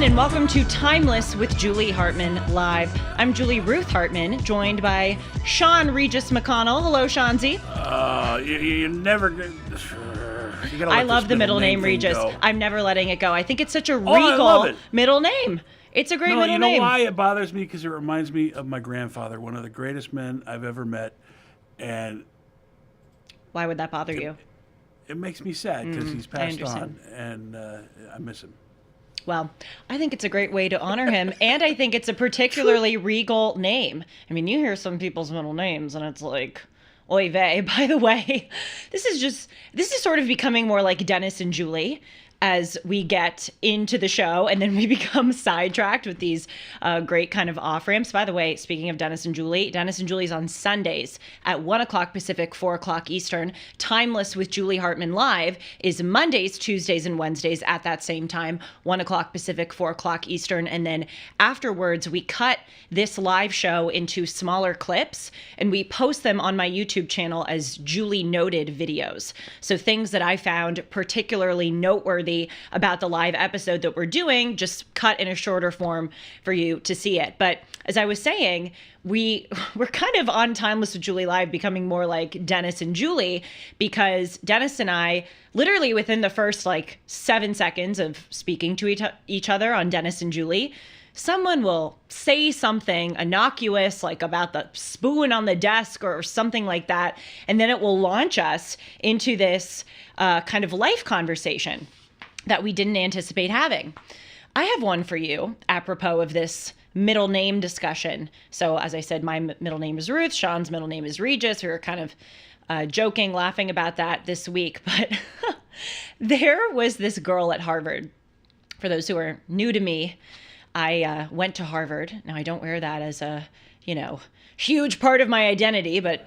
everyone, and welcome to Timeless with Julie Hartman Live. I'm Julie Ruth Hartman, joined by Sean Regis McConnell. Hello, Seanzy. You never... I love the middle name Regis. Go. I'm never letting it go. I think it's such a regal middle name. It's a great middle name. You know why it bothers me? Because it reminds me of my grandfather, one of the greatest men I've ever met. And why would that bother you? It makes me sad because he's passed on, and I miss him. Well, I think it's a great way to honor him, and I think it's a particularly regal name. I mean, you hear some people's middle names, and it's like, oy vey. By the way, this is sort of becoming more like Dennis and Julie as we get into the show, and then we become sidetracked with these great kind of off-ramps. By the way, speaking of Dennis and Julie's on Sundays at 1 o'clock Pacific, 4 o'clock Eastern. Timeless with Julie Hartman Live is Mondays, Tuesdays, and Wednesdays at that same time, 1 o'clock Pacific, 4 o'clock Eastern. And then afterwards, we cut this live show into smaller clips, and we post them on my YouTube channel as Julie Noted videos. So things that I found particularly noteworthy about the live episode that we're doing, just cut in a shorter form for you to see it. But as I was saying, we're kind of on Timeless with Julie Live becoming more like Dennis and Julie, because Dennis and I, literally within the first 7 seconds of speaking to each other on Dennis and Julie, someone will say something innocuous, like about the spoon on the desk or something like that, and then it will launch us into this kind of life conversation that we didn't anticipate having. I have one for you apropos of this middle name discussion. So as I said, my middle name is Ruth. Sean's middle name is Regis. We were kind of joking, laughing about that this week. But there was this girl at Harvard. For those who are new to me, I went to Harvard. Now, I don't wear that as a, huge part of my identity, but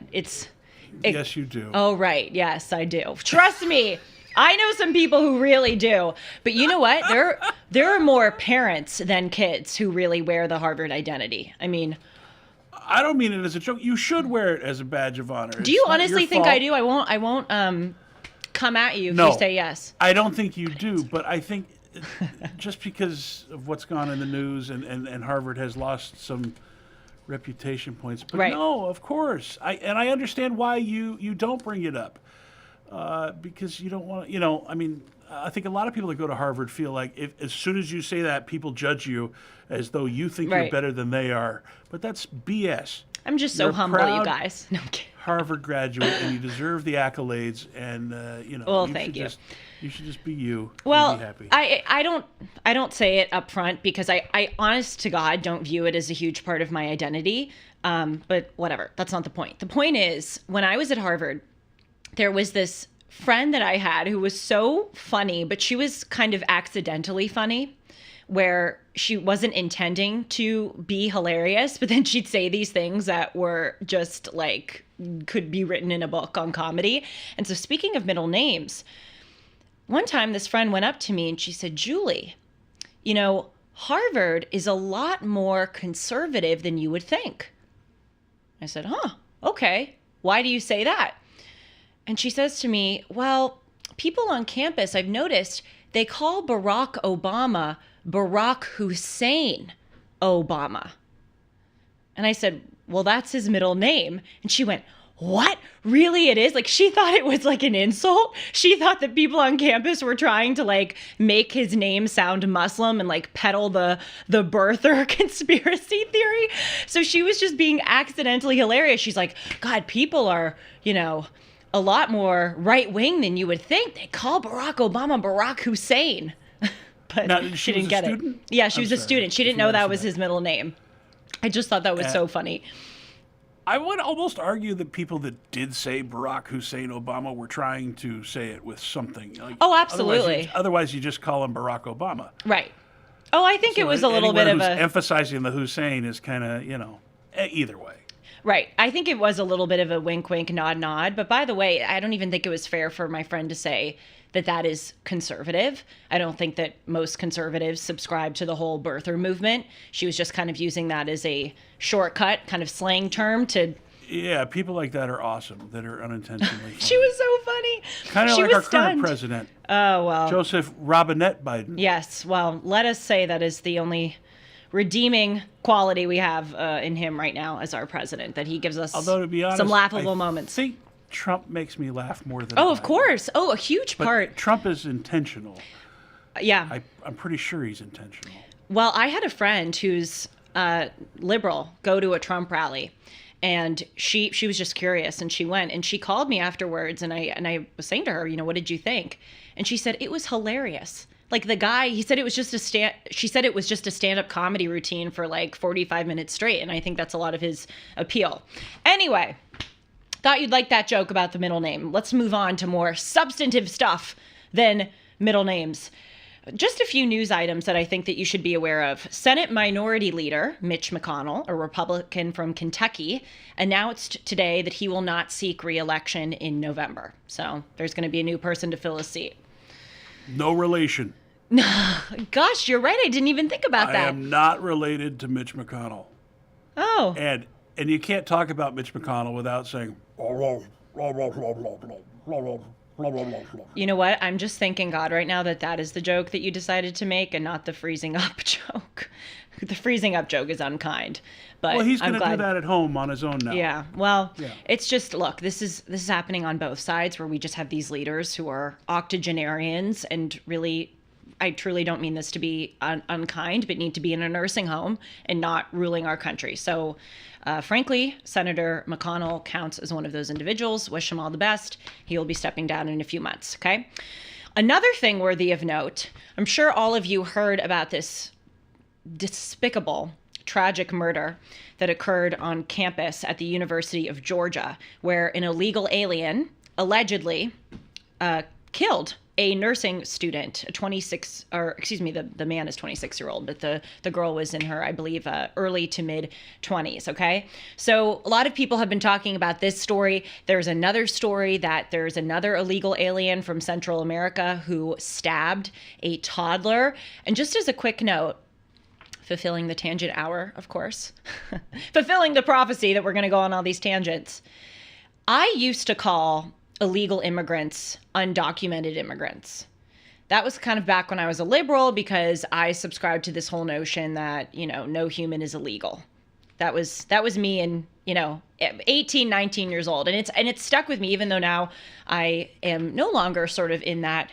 Yes, you do. Oh, right. Yes, I do. Trust me. I know some people who really do. But you know what? There are more parents than kids who really wear the Harvard identity. I mean, I don't mean it as a joke. You should wear it as a badge of honor. Do you honestly think I do? I won't come at you if you say yes. I don't think you do, but I think just because of what's gone in the news and Harvard has lost some reputation points. But no, of course. I understand why you don't bring it up. Because you don't want to, I think a lot of people that go to Harvard feel like as soon as you say that, people judge you as though you think you're better than they are. But that's BS. I'm just so humble, you guys. No, I'm kidding. Harvard graduate, and you deserve the accolades. And well, thank you. You should just be you. Well, and be happy. I don't say it up front because I honest to God don't view it as a huge part of my identity. But whatever, that's not the point. The point is, when I was at Harvard, there was this friend that I had who was so funny, but she was kind of accidentally funny, where she wasn't intending to be hilarious, but then she'd say these things that were just could be written in a book on comedy. And so speaking of middle names, one time this friend went up to me and she said, Julie, Harvard is a lot more conservative than you would think. I said, okay. Why do you say that? And she says to me, well, people on campus, I've noticed, they call Barack Obama Barack Hussein Obama. And I said, well, that's his middle name. And she went, what? Really it is? She thought it was an insult. She thought that people on campus were trying to make his name sound Muslim and peddle the birther conspiracy theory. So she was just being accidentally hilarious. She's like, God, people are, a lot more right-wing than you would think. They call Barack Obama Barack Hussein. But now, she didn't get it. Yeah, she was a student. She didn't know that was his middle name. I just thought that was so funny. I would almost argue that people that did say Barack Hussein Obama were trying to say it with something. Oh, absolutely. Otherwise, you just call him Barack Obama. Right. Oh, I think it was a little bit of a... emphasizing the Hussein is kind of, either way. Right. I think it was a little bit of a wink, wink, nod, nod. But by the way, I don't even think it was fair for my friend to say that is conservative. I don't think that most conservatives subscribe to the whole birther movement. She was just kind of using that as a shortcut, kind of slang term to Yeah, people like that are awesome, that are unintentionally funny. She was so funny. Kind of She like was our stunned. current president, Oh, well. Joseph Robinette Biden. Yes, well, let us say that is the only redeeming quality we have in him right now as our president, that he gives us Although, to be honest, some laughable moments. I think Trump makes me laugh more than Oh, of Biden. course. Oh, a huge But part. Trump is intentional. Yeah. I'm pretty sure he's intentional. Well, I had a friend who's liberal go to a Trump rally, and she was just curious, and she went, and she called me afterwards, and I was saying to her, what did you think? And she said it was hilarious. Like the guy, he said it was just she said it was just a stand-up comedy routine for like 45 minutes straight, and I think that's a lot of his appeal. Anyway, thought you'd like that joke about the middle name. Let's move on to more substantive stuff than middle names. Just a few news items that I think that you should be aware of. Senate Minority Leader Mitch McConnell, a Republican from Kentucky, announced today that he will not seek re-election in November. So there's going to be a new person to fill his seat. No relation. Gosh, you're right. I didn't even think about that. I am not related to Mitch McConnell. Oh. And you can't talk about Mitch McConnell without saying. You know what? I'm just thanking God right now that is the joke that you decided to make and not the freezing up joke. The freezing up joke is unkind. But Well, he's going to glad. do that at home on his own now. Yeah. Well, Yeah. It's just, look, this is happening on both sides, where we just have these leaders who are octogenarians and really, I truly don't mean this to be unkind, but need to be in a nursing home and not ruling our country. So, frankly, Senator McConnell counts as one of those individuals. Wish him all the best. He will be stepping down in a few months, okay? Another thing worthy of note, I'm sure all of you heard about this despicable, tragic murder that occurred on campus at the University of Georgia, where an illegal alien allegedly killed a nursing student, the man is 26-year-old, but the girl was in her, I believe, early to mid 20s, okay? So a lot of people have been talking about this story. There's another story that there's another illegal alien from Central America who stabbed a toddler. And just as a quick note, fulfilling the tangent hour, of course, fulfilling the prophecy that we're going to go on all these tangents. I used to call illegal immigrants undocumented immigrants. That was kind of back when I was a liberal, because I subscribed to this whole notion that, no human is illegal. That was me in, 18, 19 years old. And it's stuck with me, even though now I am no longer sort of in that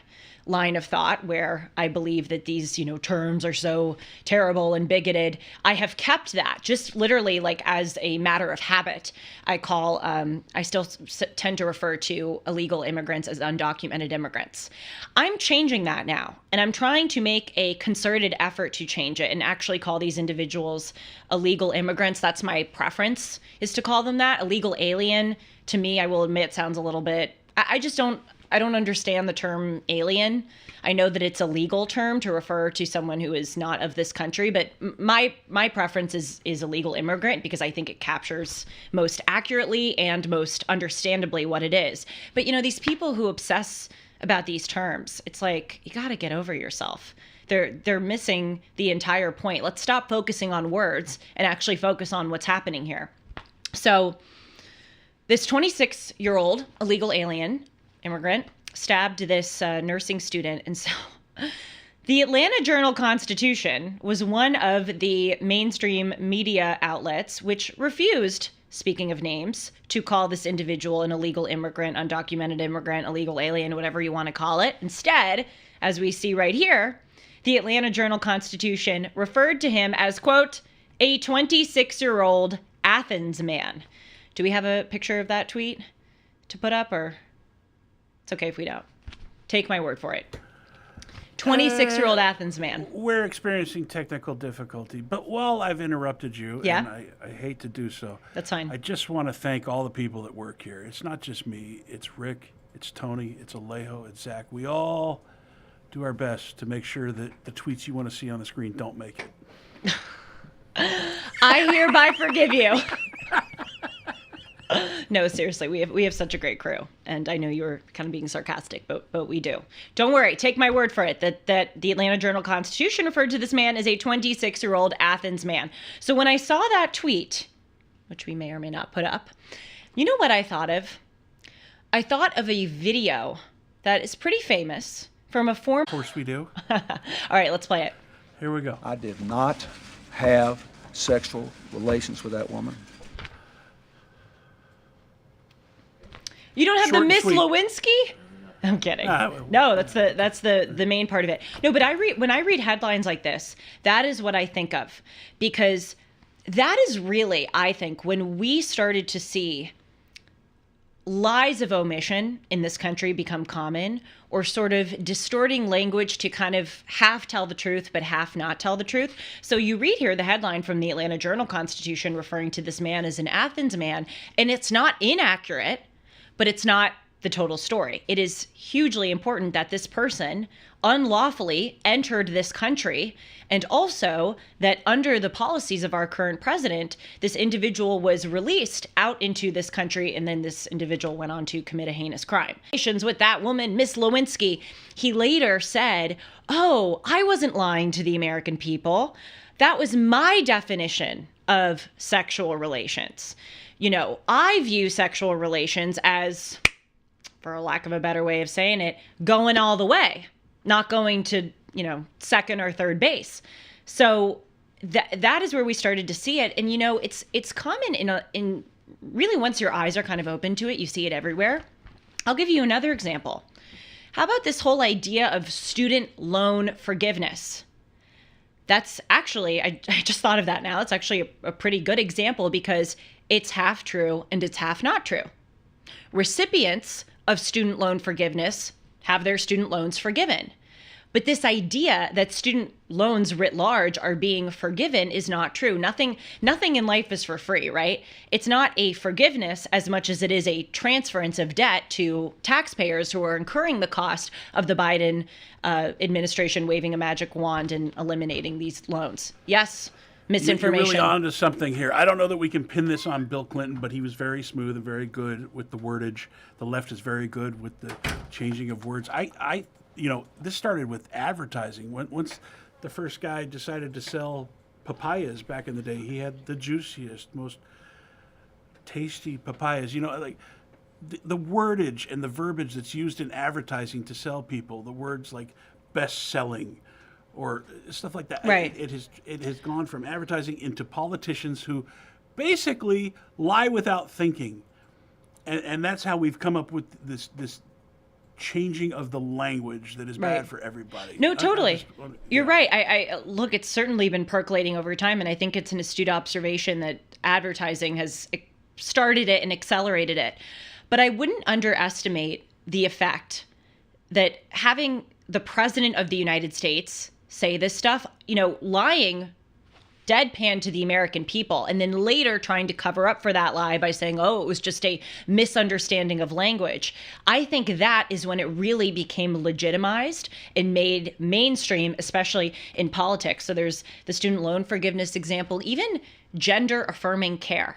line of thought where I believe that these, terms are so terrible and bigoted. I have kept that just literally like as a matter of habit. I still tend to refer to illegal immigrants as undocumented immigrants. I'm changing that now, and I'm trying to make a concerted effort to change it and actually call these individuals illegal immigrants. That's my preference, is to call them that. Illegal alien, to me, I will admit, sounds a little bit, I don't understand the term alien. I know that it's a legal term to refer to someone who is not of this country, but my preference is illegal immigrant, because I think it captures most accurately and most understandably what it is. But these people who obsess about these terms, it's like, you got to get over yourself. They're missing the entire point. Let's stop focusing on words and actually focus on what's happening here. So this 26-year-old illegal alien immigrant stabbed this nursing student. And so the Atlanta Journal-Constitution was one of the mainstream media outlets which refused, speaking of names, to call this individual an illegal immigrant, undocumented immigrant, illegal alien, whatever you want to call it. Instead, as we see right here, the Atlanta Journal-Constitution referred to him as, quote, a 26-year-old Athens man. Do we have a picture of that tweet to put up, or... It's okay if we don't. Take my word for it. 26-year-old Athens man. We're experiencing technical difficulty, but while I've interrupted you, Yeah. and I hate to do so, That's fine. I just want to thank all the people that work here. It's not just me. It's Rick, it's Tony, it's Alejo, it's Zach. We all do our best to make sure that the tweets you want to see on the screen don't make it. I hereby forgive you. No, seriously, we have such a great crew, and I know you were kind of being sarcastic, but we do. Don't worry, take my word for it that the Atlanta Journal-Constitution referred to this man as a 26-year-old Athens man. So when I saw that tweet, which we may or may not put up. You know what I thought of? I thought of a video that is pretty famous from a former... Of course we do. All right, let's play it. Here we go. I did not have sexual relations with that woman. You don't have Short the and Miss sweet. Lewinsky? I'm kidding. No, that's the main part of it. No, but when I read headlines like this, that is what I think of, because that is really, I think, when we started to see lies of omission in this country become common, or sort of distorting language to kind of half tell the truth but half not tell the truth. So you read here the headline from the Atlanta Journal-Constitution referring to this man as an Athens man, and it's not inaccurate, but it's not the total story. It is hugely important that this person unlawfully entered this country, and also that under the policies of our current president, this individual was released out into this country, and then this individual went on to commit a heinous crime. With that woman, Miss Lewinsky, he later said, "Oh, I wasn't lying to the American people. That was my definition of sexual relations. You know, I view sexual relations as, for a lack of a better way of saying it, going all the way, not going to, you know, second or third base." So that is where we started to see it. And, you know, it's common in really, once your eyes are kind of open to it, you see it everywhere. I'll give you another example. How about this whole idea of student loan forgiveness? That's actually, I just thought of that now. It's actually a pretty good example, because it's half true and it's half not true. Recipients of student loan forgiveness have their student loans forgiven. But this idea that student loans writ large are being forgiven is not true. Nothing in life is for free, right? It's not a forgiveness as much as it is a transference of debt to taxpayers who are incurring the cost of the Biden administration waving a magic wand and eliminating these loans. Yes, misinformation. You're really on to something here. I don't know that we can pin this on Bill Clinton, but he was very smooth and very good with the wordage. The left is very good with the changing of words. You know, this started with advertising. Once the first guy decided to sell papayas back in the day, he had the juiciest, most tasty papayas. You know, like the wordage and the verbiage that's used in advertising to sell people, the words like best-selling or stuff like that. Right. It has gone from advertising into politicians who basically lie without thinking. And that's how we've come up with this changing of the language that is bad for everybody. No, totally. You're right. I look, it's certainly been percolating over time, and I think it's an astute observation that advertising has started it and accelerated it. But I wouldn't underestimate the effect that having the president of the United States say this stuff, you know, lying deadpan to the American people, and then later trying to cover up for that lie by saying, oh, it was just a misunderstanding of language. I think that is when it really became legitimized and made mainstream, especially in politics. So there's the student loan forgiveness example, even gender affirming care.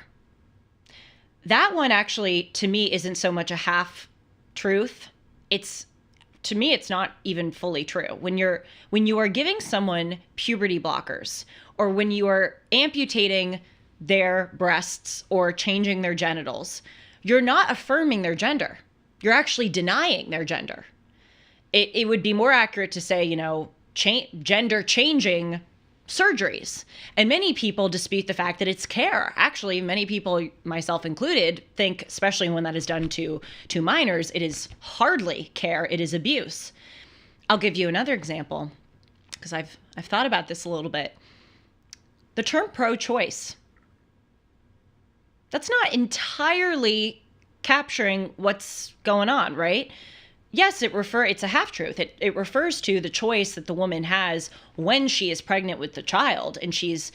That one actually, to me, isn't so much a half truth. To me, it's not even fully true. When you are giving someone puberty blockers, or when you are amputating their breasts or changing their genitals, you're not affirming their gender. You're actually denying their gender. It would be more accurate to say, you know, gender changing surgeries. And many people dispute the fact that it's care. Actually, many people, myself included, think, especially when that is done to minors, it is hardly care, it is abuse. I'll give you another example, because I've thought about this a little bit. The term pro-choice. That's not entirely capturing what's going on, right? Yes, it's a half-truth. It refers to the choice that the woman has when she is pregnant with the child and she's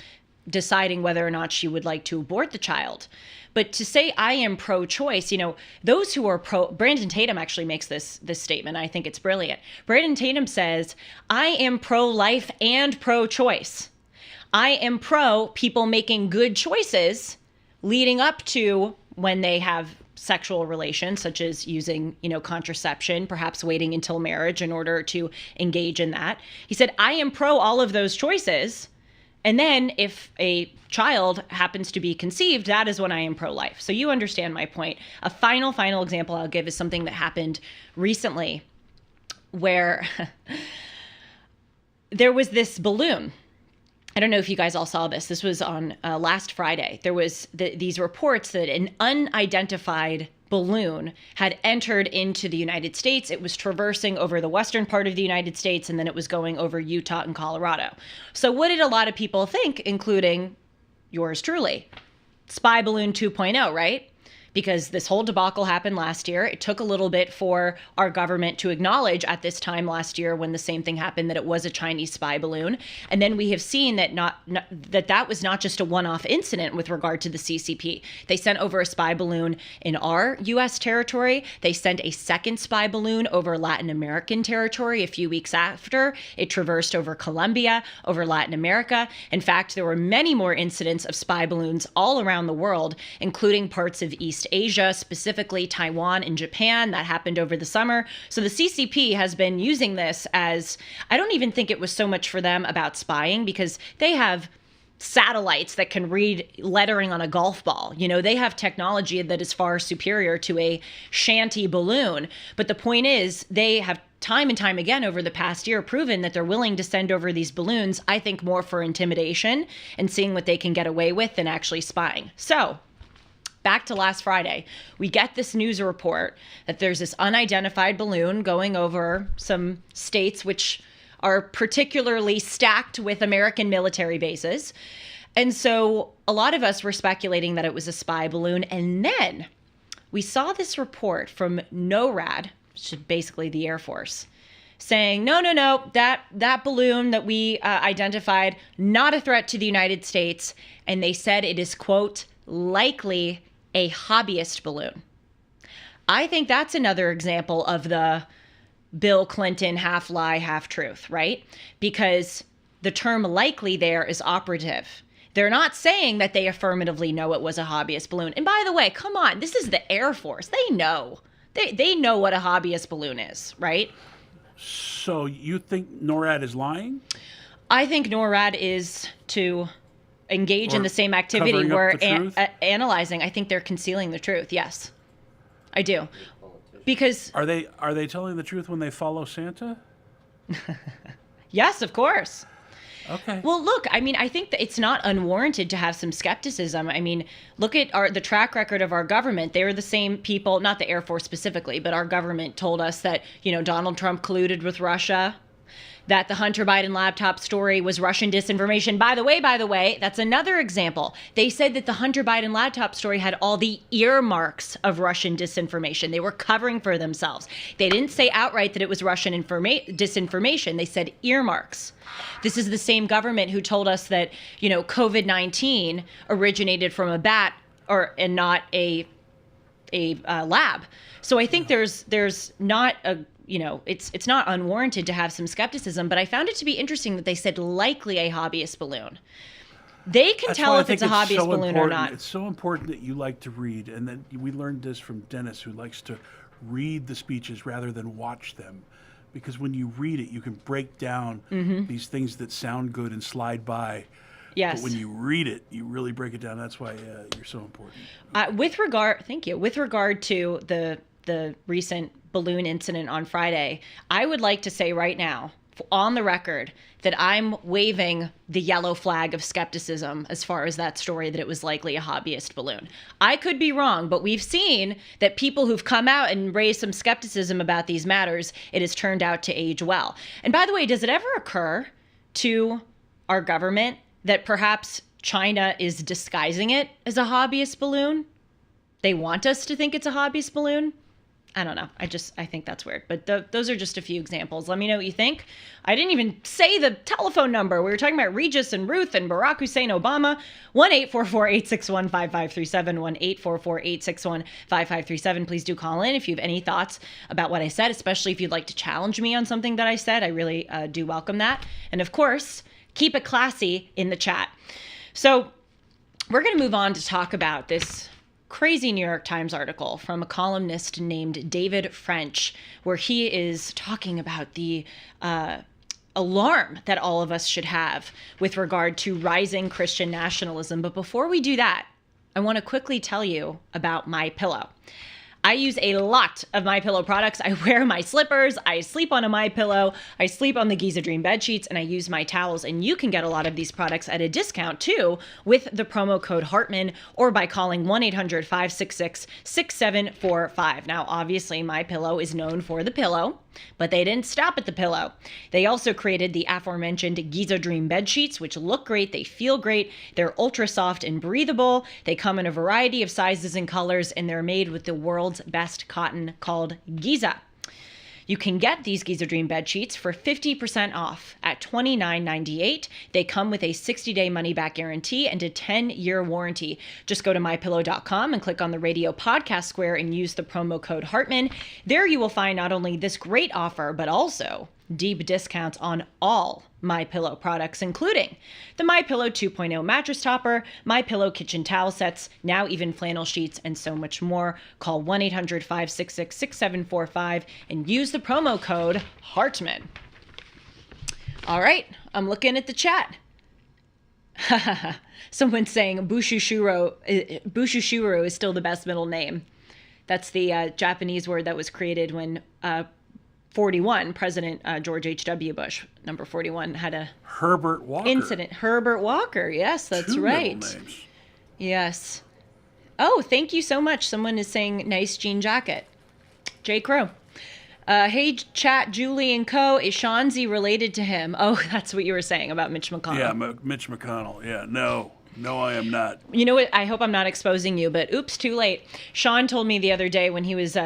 deciding whether or not she would like to abort the child. But to say I am pro-choice, you know, those who are Brandon Tatum actually makes this statement. I think it's brilliant. Brandon Tatum says, I am pro-life and pro-choice. I am pro people making good choices leading up to when they have sexual relations, such as using, you know, contraception, perhaps waiting until marriage in order to engage in that. He said, I am pro all of those choices. And then if a child happens to be conceived, that is when I am pro-life. So you understand my point. A final example I'll give is something that happened recently where there was this balloon. I don't know if you guys all saw this. This was on last Friday. There was these reports that an unidentified balloon had entered into the United States. It was traversing over the western part of the United States, and then it was going over Utah and Colorado. So what did a lot of people think, including yours truly? Spy balloon 2.0, right? Because this whole debacle happened last year. It took a little bit for our government to acknowledge at this time last year when the same thing happened that it was a Chinese spy balloon. And then we have seen that that was not just a one-off incident with regard to the CCP. They sent over a spy balloon in our U.S. territory. They sent a second spy balloon over Latin American territory a few weeks after. It traversed over Colombia, over Latin America. In fact, there were many more incidents of spy balloons all around the world, including parts of East Asia, specifically Taiwan and Japan. That happened over the summer. So the CCP has been using this as, I don't even think it was so much for them about spying, because they have satellites that can read lettering on a golf ball. You know, they have technology that is far superior to a shanty balloon. But the point is, they have time and time again over the past year proven that they're willing to send over these balloons, I think more for intimidation and seeing what they can get away with than actually spying. So back to last Friday, we get this news report that there's this unidentified balloon going over some states which are particularly stacked with American military bases. And so a lot of us were speculating that it was a spy balloon. And then we saw this report from NORAD, which is basically the Air Force, saying, no, that balloon that we identified, not a threat to the United States. And they said it is, quote, likely a hobbyist balloon. I think that's another example of the Bill Clinton half lie, half truth, right? Because the term likely there is operative. They're not saying that they affirmatively know it was a hobbyist balloon. And by the way, come on, this is the Air Force. They know. They know what a hobbyist balloon is, right? So you think NORAD is lying? I think NORAD is to engage in the same activity we're analyzing. I think they're concealing the truth. Yes, I do. Because are they telling the truth when they follow Santa? Yes, of course. Okay. Well, look, I mean, I think that it's not unwarranted to have some skepticism. I mean, look at the track record of our government. They're the same people, not the Air Force specifically, but our government told us that, you know, Donald Trump colluded with Russia, that the Hunter Biden laptop story was Russian disinformation. By the way, that's another example. They said that the Hunter Biden laptop story had all the earmarks of Russian disinformation. They were covering for themselves. They didn't say outright that it was Russian disinformation. They said earmarks. This is the same government who told us that, you know, COVID-19 originated from a bat and not a lab. So I think there's not a, you know, it's not unwarranted to have some skepticism, but I found it to be interesting that they said likely a hobbyist balloon. They can tell if it's a hobbyist balloon or not. It's so important that you like to read, and then we learned this from Dennis, who likes to read the speeches rather than watch them, because when you read it, you can break down these things that sound good and slide by. Yes. But when you read it, you really break it down. That's why you're so important. Thank you. With regard to the recent balloon incident on Friday, I would like to say right now, on the record, that I'm waving the yellow flag of skepticism as far as that story that it was likely a hobbyist balloon. I could be wrong, but we've seen that people who've come out and raised some skepticism about these matters, it has turned out to age well. And by the way, does it ever occur to our government that perhaps China is disguising it as a hobbyist balloon? They want us to think it's a hobbyist balloon? I don't know. I think that's weird. But those are just a few examples. Let me know what you think. I didn't even say the telephone number. We were talking about Regis and Ruth and Barack Hussein Obama. 1-844-861-5537. 1-844-861-5537. Please do call in if you have any thoughts about what I said, especially if you'd like to challenge me on something that I said. I really do welcome that. And of course, keep it classy in the chat. So we're going to move on to talk about this crazy New York Times article from a columnist named David French, where he is talking about the alarm that all of us should have with regard to rising Christian nationalism. But before we do that, I want to quickly tell you about MyPillow. I use a lot of MyPillow products. I wear my slippers, I sleep on a MyPillow, I sleep on the Giza Dream bed sheets, and I use my towels. And you can get a lot of these products at a discount too with the promo code Hartman or by calling 1-800-566-6745. Now, obviously, MyPillow is known for the pillow, but they didn't stop at the pillow. They also created the aforementioned Giza Dream bed sheets, which look great, they feel great, they're ultra soft and breathable. They come in a variety of sizes and colors, and they're made with the world's best cotton called Giza. You can get these Giza Dream bed sheets for 50% off at $29.98. They come with a 60-day money-back guarantee and a 10-year warranty. Just go to mypillow.com and click on the radio podcast square and use the promo code Hartman. There you will find not only this great offer, but also deep discounts on all MyPillow products, including the MyPillow 2.0 mattress topper, MyPillow kitchen towel sets, now even flannel sheets, and so much more. Call 1-800-566-6745 and use the promo code Hartman. All right, I'm looking at the chat. Someone's saying Bushushuro is still the best middle name. That's the Japanese word that was created when 41, President George H.W. Bush, number 41, had a Herbert Walker. incident. Herbert Walker, yes, that's Two right. middle names. Yes. Oh, thank you so much. Someone is saying nice jean jacket. J. Crow. Hey, chat, Julie and Co. Is Shanzi related to him? Oh, that's what you were saying about Mitch McConnell. Yeah, Mitch McConnell. Yeah, no, I am not. You know what? I hope I'm not exposing you, but oops, too late. Sean told me the other day when he was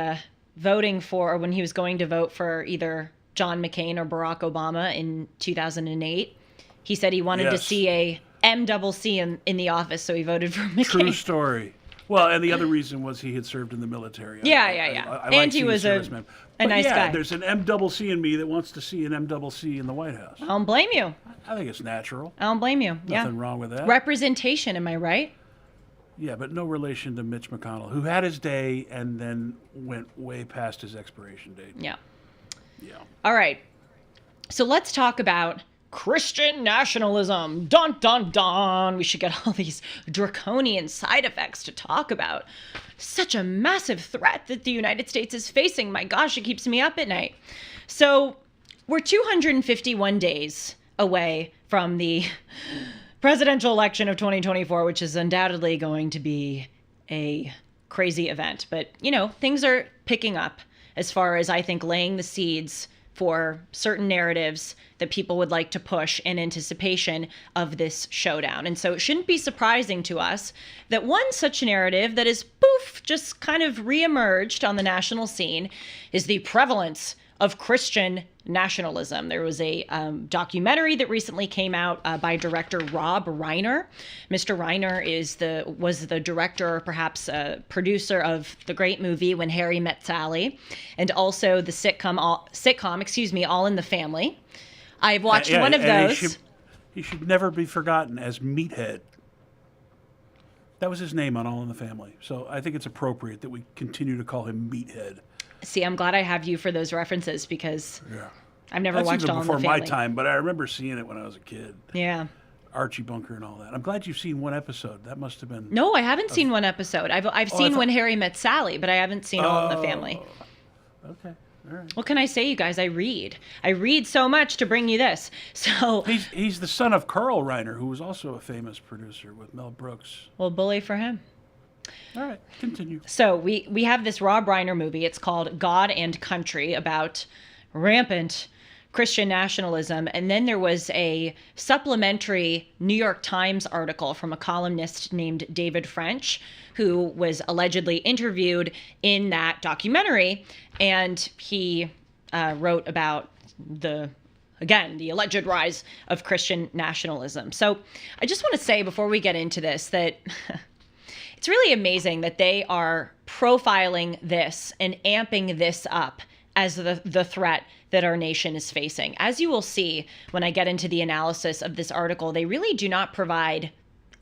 voting for, or when he was going to vote for either John McCain or Barack Obama in 2008, he said he wanted to see a MCC in the office, so he voted for McCain. True story. Well, and the other reason was he had served in the military. Yeah. I And like he was a nice guy. There's an MCC in me that wants to see an MCC in the White House. I don't blame you. I think it's natural. I don't blame you. Nothing wrong with that. Representation, am I right? Yeah, but no relation to Mitch McConnell, who had his day and then went way past his expiration date. Yeah. Yeah. All right. So let's talk about Christian nationalism. Dun, dun, dun. We should get all these draconian side effects to talk about. Such a massive threat that the United States is facing. My gosh, it keeps me up at night. So we're 251 days away from the presidential election of 2024, which is undoubtedly going to be a crazy event. But, things are picking up as far as, I think, laying the seeds for certain narratives that people would like to push in anticipation of this showdown. And so it shouldn't be surprising to us that one such narrative that is, just kind of reemerged on the national scene is the prevalence of Christian nationalism. There was a documentary that recently came out by director Rob Reiner. Mr. Reiner was the director, perhaps producer of the great movie When Harry Met Sally, and also the sitcom, All in the Family. I've watched one of those. He should never be forgotten as Meathead. That was his name on All in the Family. So I think it's appropriate that we continue to call him Meathead. See, I'm glad I have you for those references because I've never watched even All in the before Family. my time, but I remember seeing it when I was a kid. Yeah. Archie Bunker and all that. I'm glad you've seen one episode. That must have been... No, I haven't seen one episode. I've seen When Harry Met Sally, but I haven't seen All in the Family. Okay. All right. What can I say, you guys? I read so much to bring you this. So he's the son of Carl Reiner, who was also a famous producer with Mel Brooks. Well, bully for him. All right, continue. So we have this Rob Reiner movie. It's called God and Country, about rampant Christian nationalism. And then there was a supplementary New York Times article from a columnist named David French, who was allegedly interviewed in that documentary. And he wrote about the alleged rise of Christian nationalism. So I just want to say before we get into this that it's really amazing that they are profiling this and amping this up as the threat that our nation is facing. As you will see when I get into the analysis of this article, they really do not provide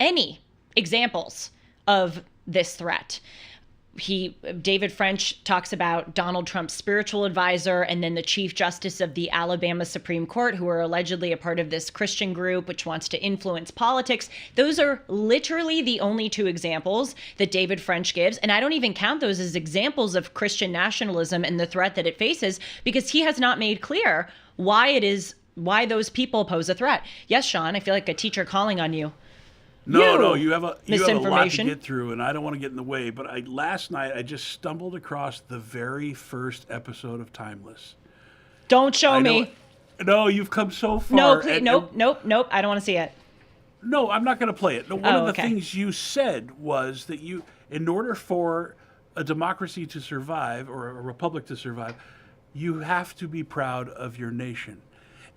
any examples of this threat. David French talks about Donald Trump's spiritual advisor and then the Chief Justice of the Alabama Supreme Court, who are allegedly a part of this Christian group which wants to influence politics. Those are literally the only two examples that David French gives. And I don't even count those as examples of Christian nationalism and the threat that it faces, because he has not made clear why those people pose a threat. Yes, Sean, I feel like a teacher calling on you. No, you have a lot to misinformation. get through, and I don't want to get in the way. But last night I just stumbled across the very first episode of Timeless. Don't show me. No, you've come so far. No, please, nope. I don't want to see it. No, I'm not going to play it. No, one of the okay. things you said was that in order for a democracy to survive or a republic to survive, you have to be proud of your nation.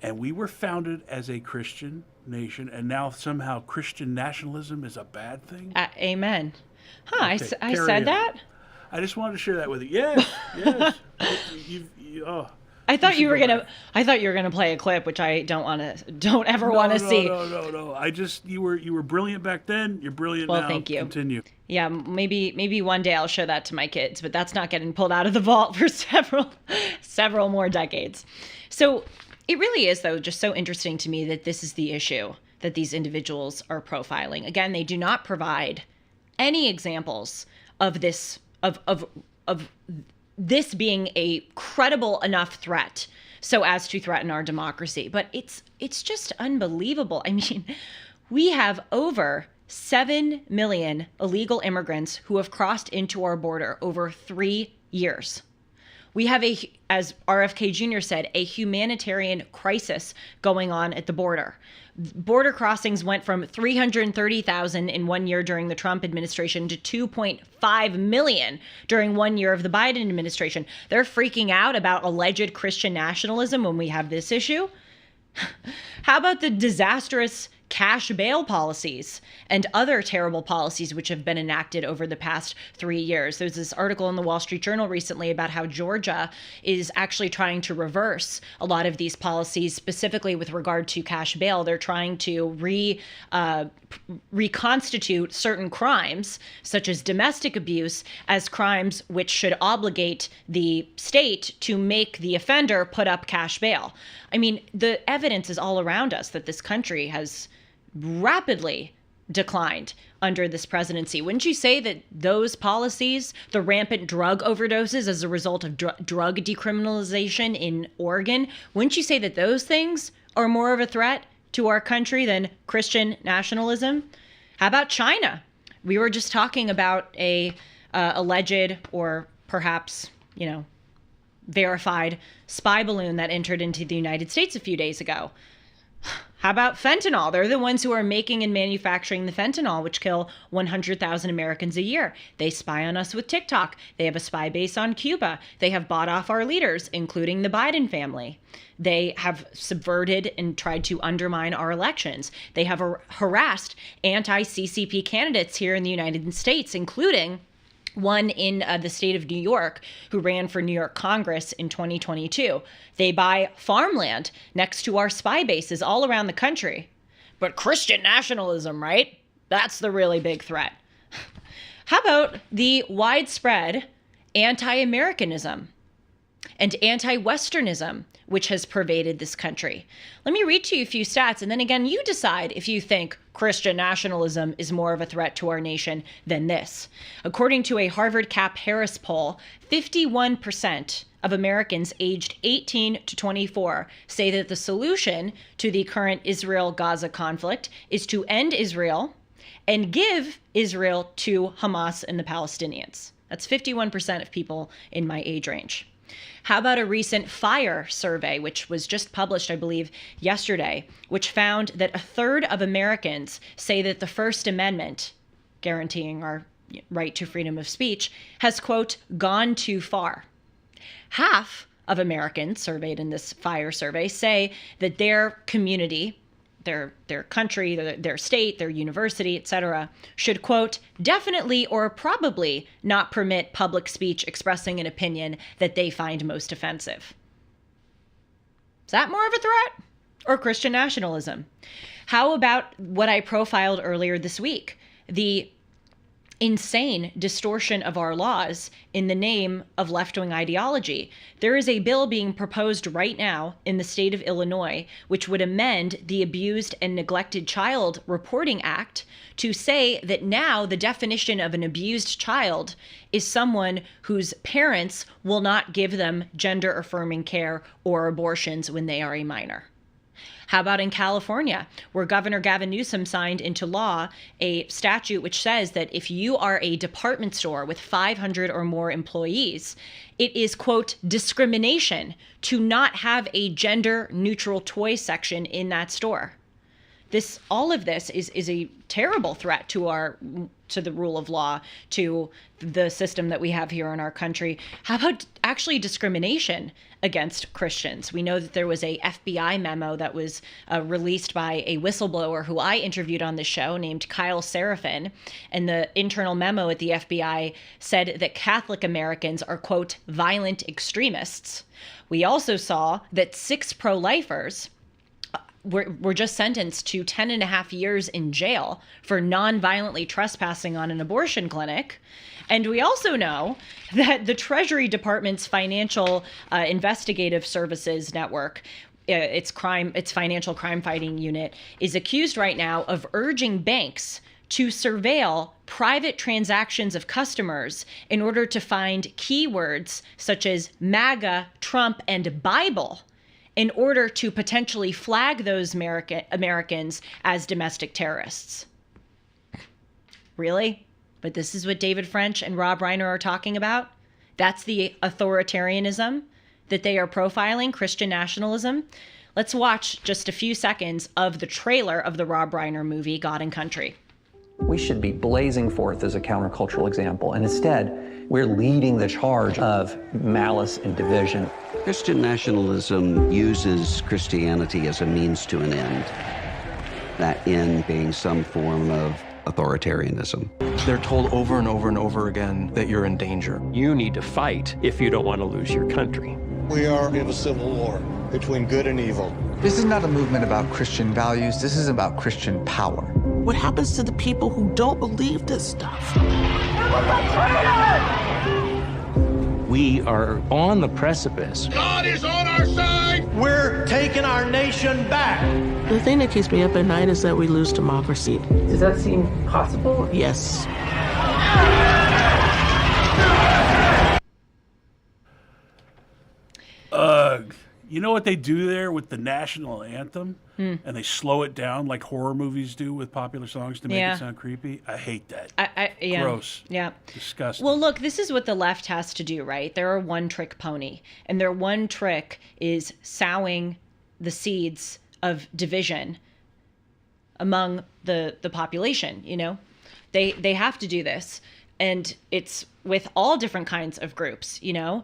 And we were founded as a Christian nation, and now somehow Christian nationalism is a bad thing? Amen. Huh, Okay, I carry said on. that? I just wanted to share that with you. Yes, yes. I thought you were gonna play a clip, which I don't ever want to see. No. You were brilliant back then. You're brilliant now. Well, thank you. Continue. Yeah, maybe one day I'll show that to my kids, but that's not getting pulled out of the vault for several more decades. So it really is, though, just so interesting to me that this is the issue that these individuals are profiling. Again, they do not provide any examples of this of this being a credible enough threat so as to threaten our democracy. But it's just unbelievable. I mean, we have over 7 million illegal immigrants who have crossed into our border over 3 years. We have as RFK Jr. said, a humanitarian crisis going on at the border. Border crossings went from 330,000 in 1 year during the Trump administration to 2.5 million during 1 year of the Biden administration. They're freaking out about alleged Christian nationalism when we have this issue. How about the disastrous cash bail policies and other terrible policies which have been enacted over the past 3 years? There's this article in the Wall Street Journal recently about how Georgia is actually trying to reverse a lot of these policies, specifically with regard to cash bail. They're trying to reconstitute certain crimes, such as domestic abuse, as crimes which should obligate the state to make the offender put up cash bail. I mean, the evidence is all around us that this country has rapidly declined under this presidency. Wouldn't you say that those policies, the rampant drug overdoses as a result of drug decriminalization in Oregon, wouldn't you say that those things are more of a threat to our country than Christian nationalism? How about China? We were just talking about a alleged or perhaps, verified spy balloon that entered into the United States a few days ago. How about fentanyl? They're the ones who are making and manufacturing the fentanyl, which kill 100,000 Americans a year. They spy on us with TikTok. They have a spy base on Cuba. They have bought off our leaders, including the Biden family. They have subverted and tried to undermine our elections. They have harassed anti-CCP candidates here in the United States, including one in the state of New York who ran for New York Congress in 2022. They buy farmland next to our spy bases all around the country. But Christian nationalism, right? That's the really big threat. How about the widespread anti-Americanism and anti-Westernism which has pervaded this country? Let me read to you a few stats, and then again, you decide if you think Christian nationalism is more of a threat to our nation than this. According to a Harvard Cap Harris poll, 51% of Americans aged 18 to 24 say that the solution to the current Israel-Gaza conflict is to end Israel and give Israel to Hamas and the Palestinians. That's 51% of people in my age range. How about a recent FIRE survey, which was just published, I believe, yesterday, which found that a third of Americans say that the First Amendment, guaranteeing our right to freedom of speech, has, quote, gone too far. Half of Americans surveyed in this FIRE survey say that their community, their country, their state, their university, etc., should, quote, definitely or probably not permit public speech expressing an opinion that they find most offensive. Is that more of a threat or Christian nationalism? How about what I profiled earlier this week? The insane distortion of our laws in the name of left-wing ideology. There is a bill being proposed right now in the state of Illinois, which would amend the Abused and Neglected Child Reporting Act to say that now the definition of an abused child is someone whose parents will not give them gender-affirming care or abortions when they are a minor. How about in California, where Governor Gavin Newsom signed into law a statute which says that if you are a department store with 500 or more employees, it is, quote, discrimination to not have a gender-neutral toy section in that store. All of this is a terrible threat to the rule of law, to the system that we have here in our country. How about actually discrimination against Christians? We know that there was a FBI memo that was released by a whistleblower who I interviewed on the show named Kyle Seraphin. And the internal memo at the FBI said that Catholic Americans are, quote, violent extremists. We also saw that 6 pro-lifers were just sentenced to 10.5 years in jail for non-violently trespassing on an abortion clinic. And we also know that the Treasury Department's Financial Investigative Services Network, its financial crime fighting unit, is accused right now of urging banks to surveil private transactions of customers in order to find keywords such as MAGA, Trump, and Bible, in order to potentially flag those Americans as domestic terrorists. Really? But this is what David French and Rob Reiner are talking about? That's the authoritarianism that they are profiling, Christian nationalism? Let's watch just a few seconds of the trailer of the Rob Reiner movie, God and Country. We should be blazing forth as a countercultural example, and instead, we're leading the charge of malice and division. Christian nationalism uses Christianity as a means to an end, that end being some form of authoritarianism. They're told over and over and over again that you're in danger. You need to fight if you don't want to lose your country. We are in a civil war between good and evil. This is not a movement about Christian values. This is about Christian power. What happens to the people who don't believe this stuff? We are on the precipice. God is on our side! We're taking our nation back! The thing that keeps me up at night is that we lose democracy. Does that seem possible? Yes. You know what they do there with the national anthem? And they slow it down like horror movies do with popular songs to make it sound creepy? I hate that. Yeah. Gross. Yeah. Disgusting. Well, look, this is what the left has to do, right? They're a one-trick pony. And their one trick is sowing the seeds of division among the population, you know? They have to do this. And it's with all different kinds of groups, you know?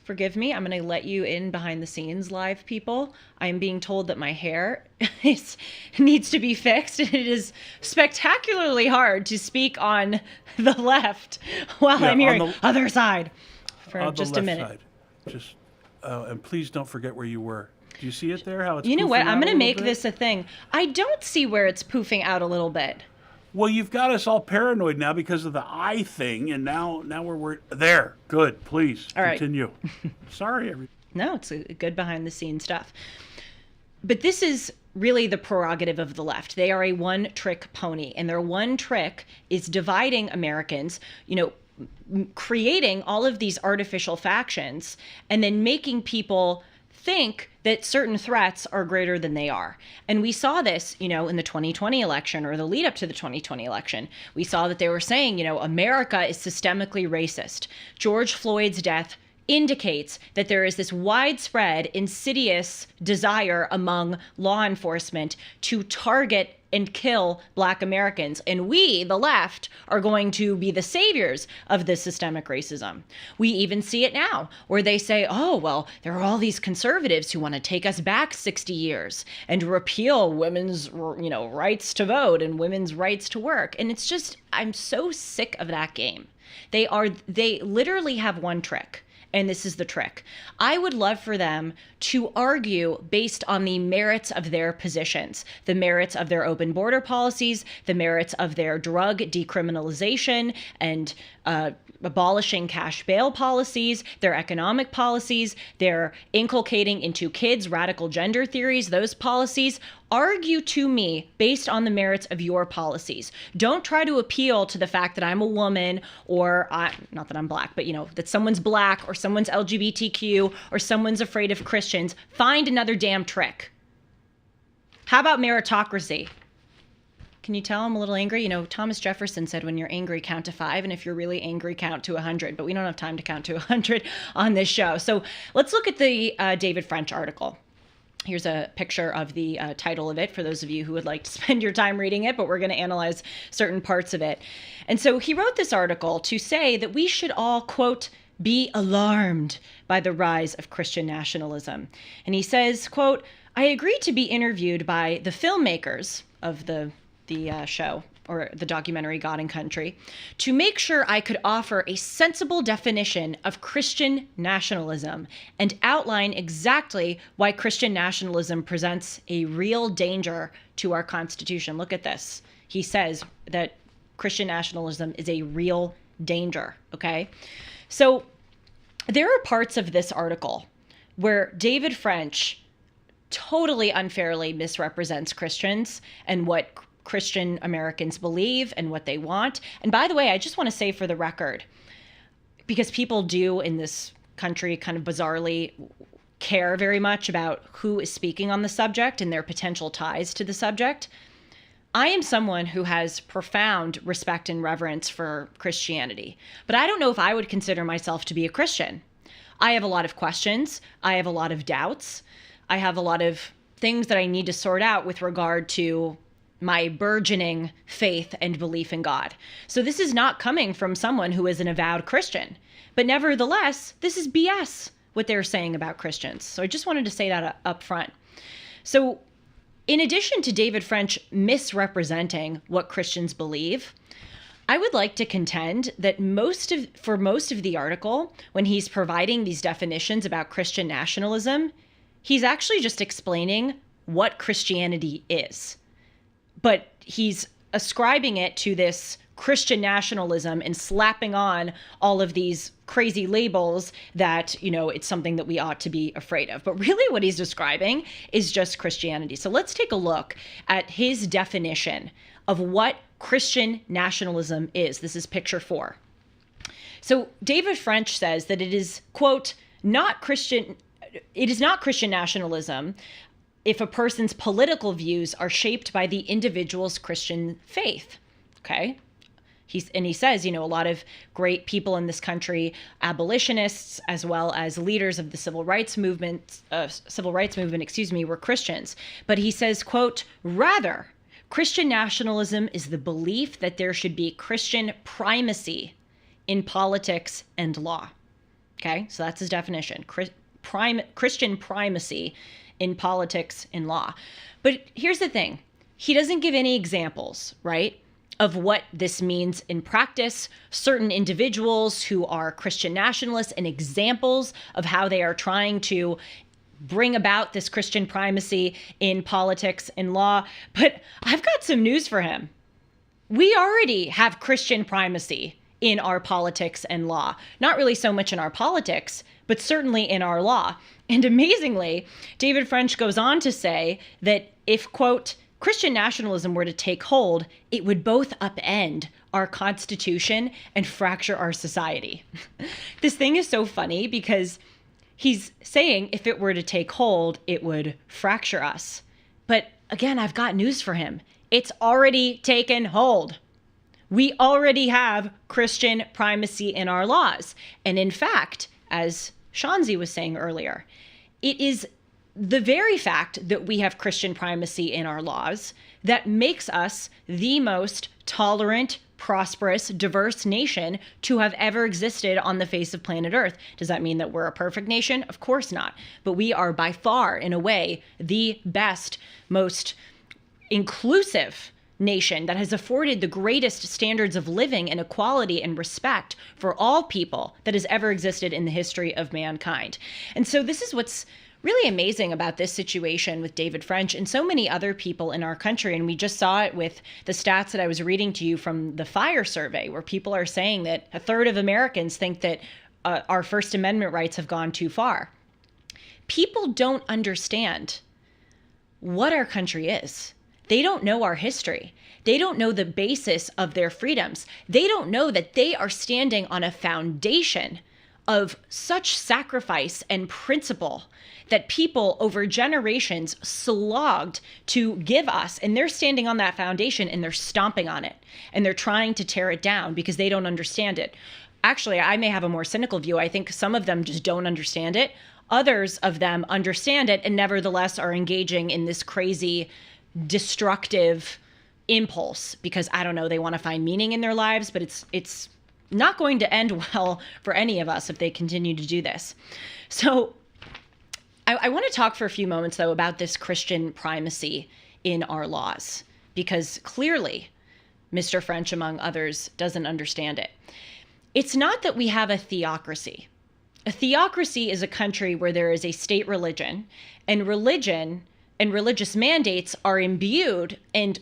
Forgive me, I'm going to let you in behind the scenes, live people. I'm being told that my hair needs to be fixed, and it is spectacularly hard to speak on the left while I'm hearing the other side for just a minute. Just and please don't forget where you were. Do you see it there? How it's you know what? I'm going to make bit? this a thing. I don't see where it's poofing out a little bit. Well, you've got us all paranoid now because of the eye thing, and now we're there. Good, please continue. Sorry, everybody. No, it's good behind the scenes stuff. But this is really the prerogative of the left. They are a one-trick pony, and their one trick is dividing Americans, you know, creating all of these artificial factions, and then making people think that certain threats are greater than they are. And we saw this, you know, in the 2020 election or the lead up to the 2020 election. We saw that they were saying, you know, America is systemically racist. George Floyd's death indicates that there is this widespread, insidious desire among law enforcement to target and kill Black Americans. And we, the left, are going to be the saviors of this systemic racism. We even see it now, where they say, oh, well, there are all these conservatives who want to take us back 60 years and repeal women's, you know, rights to vote and women's rights to work. And it's just, I'm so sick of that game. They literally have one trick. And this is the trick. I would love for them to argue based on the merits of their positions, the merits of their open border policies, the merits of their drug decriminalization and abolishing cash bail policies, their economic policies, their inculcating into kids radical gender theories, those policies. Argue to me based on the merits of your policies. Don't try to appeal to the fact that I'm a woman or not that I'm black, but that someone's black or someone's LGBTQ or someone's afraid of Christians. Find another damn trick. How about meritocracy? Can you tell I'm a little angry? Thomas Jefferson said, when you're angry, count to 5. And if you're really angry, count to 100. But we don't have time to count to 100 on this show. So let's look at the David French article. Here's a picture of the title of it for those of you who would like to spend your time reading it, but we're going to analyze certain parts of it. And so he wrote this article to say that we should all, quote, be alarmed by the rise of Christian nationalism. And he says, quote, I agreed to be interviewed by the filmmakers of the show, or the documentary God and Country, to make sure I could offer a sensible definition of Christian nationalism and outline exactly why Christian nationalism presents a real danger to our Constitution. Look at this. He says that Christian nationalism is a real danger, okay? So there are parts of this article where David French totally unfairly misrepresents Christians and what Christian Americans believe and what they want. And by the way, I just want to say for the record, because people do in this country kind of bizarrely care very much about who is speaking on the subject and their potential ties to the subject, I am someone who has profound respect and reverence for Christianity, but I don't know if I would consider myself to be a Christian. I have a lot of questions. I have a lot of doubts. I have a lot of things that I need to sort out with regard to my burgeoning faith and belief in God. So this is not coming from someone who is an avowed Christian. But nevertheless, this is BS, what they're saying about Christians. So I just wanted to say that up front. So in addition to David French misrepresenting what Christians believe, I would like to contend that for most of the article, when he's providing these definitions about Christian nationalism, he's actually just explaining what Christianity is. But he's ascribing it to this Christian nationalism and slapping on all of these crazy labels that, it's something that we ought to be afraid of. But really what he's describing is just Christianity. So let's take a look at his definition of what Christian nationalism is. This is picture 4. So David French says that it is, quote, it is not Christian nationalism if a person's political views are shaped by the individual's Christian faith, okay? He says, a lot of great people in this country, abolitionists as well as leaders of the civil rights movement, were Christians. But he says, quote, rather, Christian nationalism is the belief that there should be Christian primacy in politics and law. Okay, so that's his definition, Christian primacy in politics and law. But here's the thing. He doesn't give any examples, right, of what this means in practice. Certain individuals who are Christian nationalists and examples of how they are trying to bring about this Christian primacy in politics and law. But I've got some news for him. We already have Christian primacy in our politics and law. Not really so much in our politics, but certainly in our law. And amazingly, David French goes on to say that if, quote, Christian nationalism were to take hold, it would both upend our Constitution and fracture our society. This thing is so funny because he's saying if it were to take hold, it would fracture us. But again, I've got news for him. It's already taken hold. We already have Christian primacy in our laws. And in fact, as Shanzi was saying earlier, it is the very fact that we have Christian primacy in our laws that makes us the most tolerant, prosperous, diverse nation to have ever existed on the face of planet Earth. Does that mean that we're a perfect nation? Of course not. But we are by far, in a way, the best, most inclusive nation that has afforded the greatest standards of living and equality and respect for all people that has ever existed in the history of mankind. And so this is what's really amazing about this situation with David French and so many other people in our country. And we just saw it with the stats that I was reading to you from the Fire survey, where people are saying that a third of Americans think that our First Amendment rights have gone too far. People don't understand what our country is. They don't know our history. They don't know the basis of their freedoms. They don't know that they are standing on a foundation of such sacrifice and principle that people over generations slogged to give us. And they're standing on that foundation and they're stomping on it. And they're trying to tear it down because they don't understand it. Actually, I may have a more cynical view. I think some of them just don't understand it. Others of them understand it and nevertheless are engaging in this crazy, destructive impulse because, I don't know, they want to find meaning in their lives, but it's not going to end well for any of us if they continue to do this. So I want to talk for a few moments, though, about this Christian primacy in our laws, because clearly Mr. French, among others, doesn't understand it. It's not that we have a theocracy. A theocracy is a country where there is a state religion, and religion and religious mandates are imbued in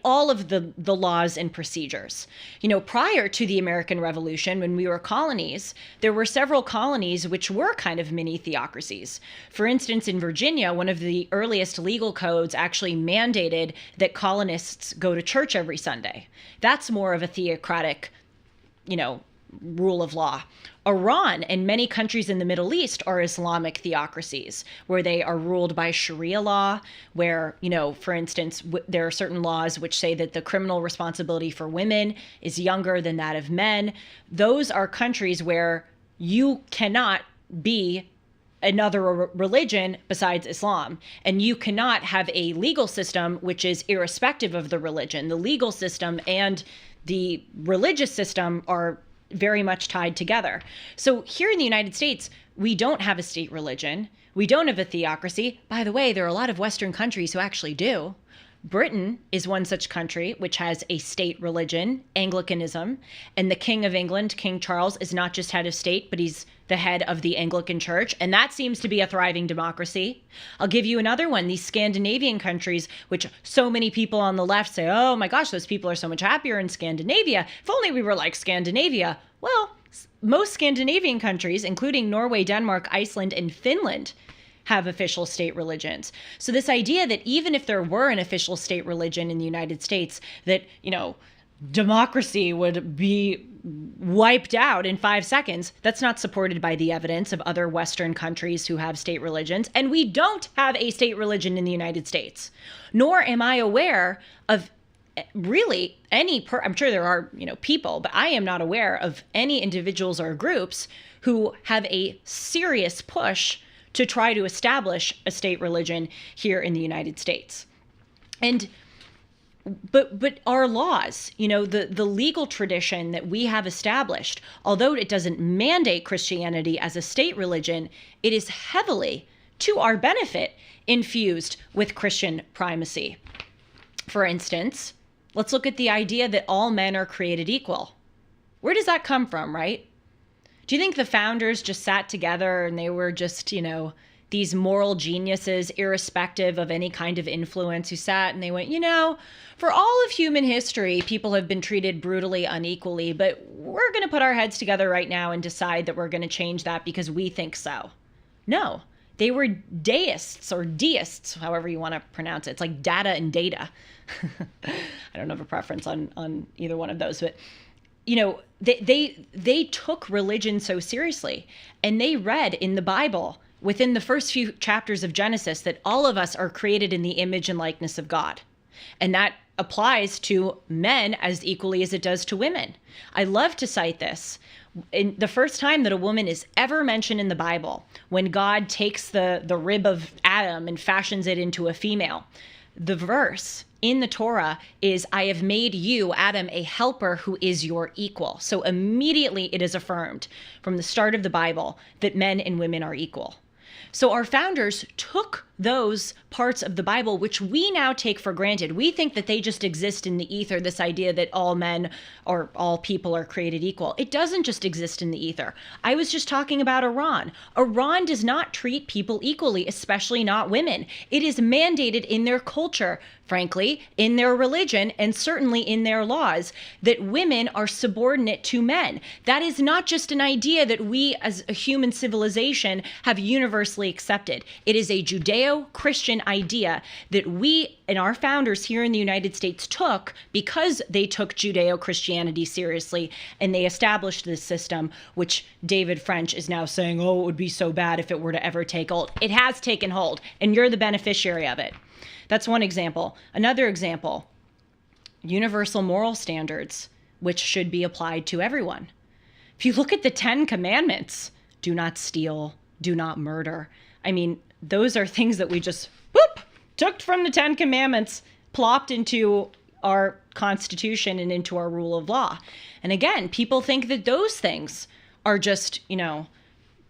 all of the laws and procedures. You know, prior to the American Revolution, when we were colonies, there were several colonies which were kind of mini theocracies. For instance, in Virginia, one of the earliest legal codes actually mandated that colonists go to church every Sunday. That's more of a theocratic, rule of law. Iran and many countries in the Middle East are Islamic theocracies where they are ruled by Sharia law, where, for instance, there are certain laws which say that the criminal responsibility for women is younger than that of men. Those are countries where you cannot be another religion besides Islam. And you cannot have a legal system which is irrespective of the religion. The legal system and the religious system are very much tied together. So here in the United States, we don't have a state religion. We don't have a theocracy. By the way, there are a lot of Western countries who actually do. Britain is one such country which has a state religion, Anglicanism, and the King of England, King Charles, is not just head of state, but he's the head of the Anglican Church, and that seems to be a thriving democracy. I'll give you another one, these Scandinavian countries, which so many people on the left say, oh my gosh, those people are so much happier in Scandinavia. If only we were like Scandinavia. Well, most Scandinavian countries, including Norway, Denmark, Iceland, and Finland, have official state religions. So this idea that even if there were an official state religion in the United States, that, democracy would be wiped out in 5 seconds, that's not supported by the evidence of other Western countries who have state religions. And we don't have a state religion in the United States, nor am I aware of really any, I'm sure there are, people, but I am not aware of any individuals or groups who have a serious push to try to establish a state religion here in the United States. And but our laws, the legal tradition that we have established, although it doesn't mandate Christianity as a state religion, it is heavily, to our benefit, infused with Christian primacy. For instance, let's look at the idea that all men are created equal. Where does that come from, right? Do you think the founders just sat together and they were just, these moral geniuses, irrespective of any kind of influence, who sat and they went, for all of human history, people have been treated brutally unequally, but we're going to put our heads together right now and decide that we're going to change that because we think so. No, they were deists or deists, however you want to pronounce it. It's like data and data. I don't have a preference on either one of those, but they took religion so seriously, and they read in the Bible within the first few chapters of Genesis that all of us are created in the image and likeness of God. And that applies to men as equally as it does to women. I love to cite this. In the first time that a woman is ever mentioned in the Bible, when God takes the rib of Adam and fashions it into a female, the verse in the Torah is, I have made you, Adam, a helper who is your equal. So immediately it is affirmed from the start of the Bible that men and women are equal. So our founders took those parts of the Bible which we now take for granted. We think that they just exist in the ether, this idea that all men or all people are created equal. It doesn't just exist in the ether. I was just talking about Iran. Iran does not treat people equally, especially not women. It is mandated in their culture, frankly, in their religion, and certainly in their laws, that women are subordinate to men. That is not just an idea that we as a human civilization have universally accepted. It is a Judeo-Christian idea that we and our founders here in the United States took because they took Judeo-Christianity seriously, and they established this system, which David French is now saying, oh, it would be so bad if it were to ever take hold. It has taken hold, and you're the beneficiary of it. That's one example. Another example, universal moral standards, which should be applied to everyone. If you look at the 10 Commandments, do not steal, do not murder. I mean, those are things that we just, whoop, took from the 10 Commandments, plopped into our Constitution and into our rule of law. And again, people think that those things are just,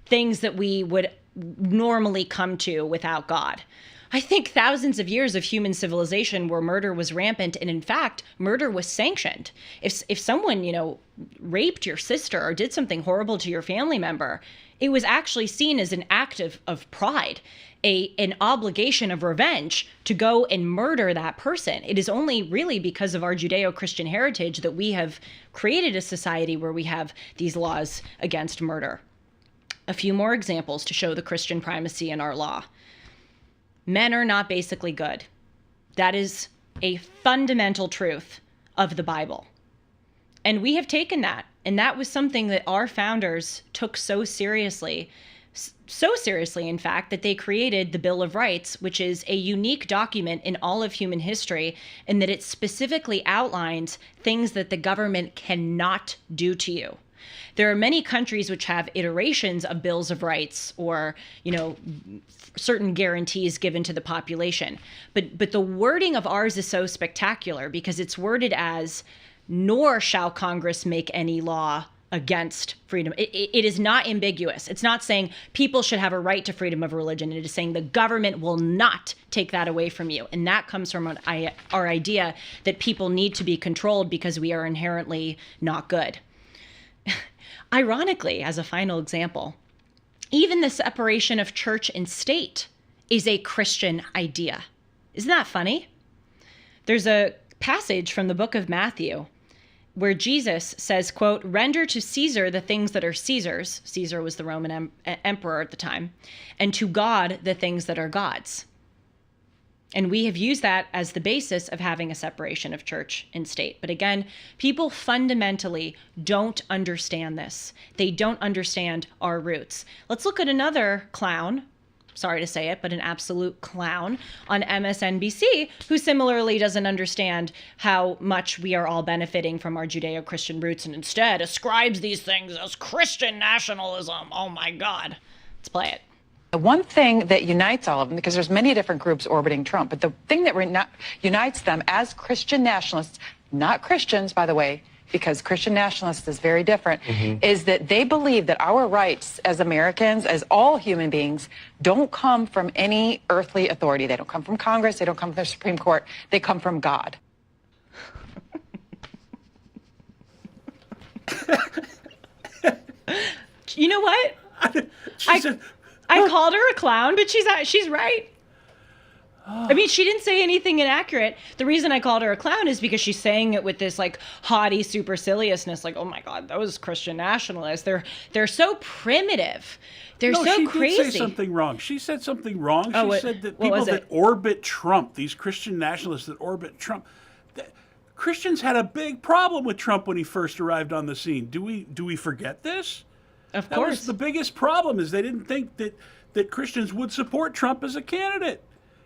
things that we would normally come to without God. I think thousands of years of human civilization where murder was rampant, and in fact, murder was sanctioned. If someone, raped your sister or did something horrible to your family member, it was actually seen as an act of pride, an obligation of revenge to go and murder that person. It is only really because of our Judeo-Christian heritage that we have created a society where we have these laws against murder. A few more examples to show the Christian primacy in our law. Men are not basically good. That is a fundamental truth of the Bible. And we have taken that. And that was something that our founders took so seriously, in fact, that they created the Bill of Rights, which is a unique document in all of human history, in that it specifically outlines things that the government cannot do to you. There are many countries which have iterations of bills of rights or, certain guarantees given to the population. But the wording of ours is so spectacular because it's worded as, nor shall Congress make any law against freedom. It is not ambiguous. It's not saying people should have a right to freedom of religion. It is saying the government will not take that away from you. And that comes from our idea that people need to be controlled because we are inherently not good. Ironically, as a final example, even the separation of church and state is a Christian idea. Isn't that funny? There's a passage from the book of Matthew where Jesus says, quote, render to Caesar the things that are Caesar's. Caesar was the Roman emperor at the time. And to God the things that are God's. And we have used that as the basis of having a separation of church and state. But again, people fundamentally don't understand this. They don't understand our roots. Let's look at another clown, sorry to say it, but an absolute clown on MSNBC, who similarly doesn't understand how much we are all benefiting from our Judeo-Christian roots and instead ascribes these things as Christian nationalism. Oh my God. Let's play it. The one thing that unites all of them, because there's many different groups orbiting Trump, but the thing that unites them as Christian nationalists, not Christians, by the way, because Christian nationalists is very different, is that they believe that our rights as Americans, as all human beings, don't come from any earthly authority. They don't come from Congress. They don't come from the Supreme Court. They come from God. You know what? I called her a clown, but she's right. I mean, she didn't say anything inaccurate. The reason I called her a clown is because she's saying it with this haughty superciliousness, oh my God, those Christian nationalists, they're so primitive. They're so crazy. She did say something wrong. She said something wrong. She said that people that orbit Trump, these Christian nationalists that orbit Trump, Christians had a big problem with Trump when he first arrived on the scene. Do we forget this? Of course. That was the biggest problem, is they didn't think that Christians would support Trump as a candidate.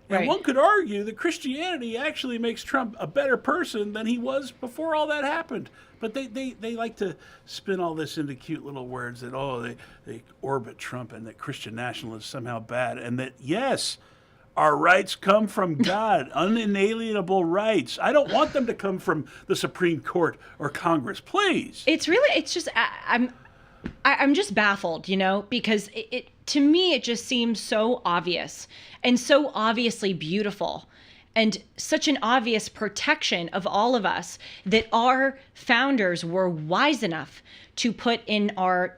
And one could argue that Christianity actually makes Trump a better person than he was before all that happened. But they like to spin all this into cute little words that, they orbit Trump and that Christian nationalism is somehow bad. And that, yes, our rights come from God, unalienable rights. I don't want them to come from the Supreme Court or Congress, please. It's just, I'm just baffled, because to me, it just seems so obvious and so obviously beautiful and such an obvious protection of all of us that our founders were wise enough to put in our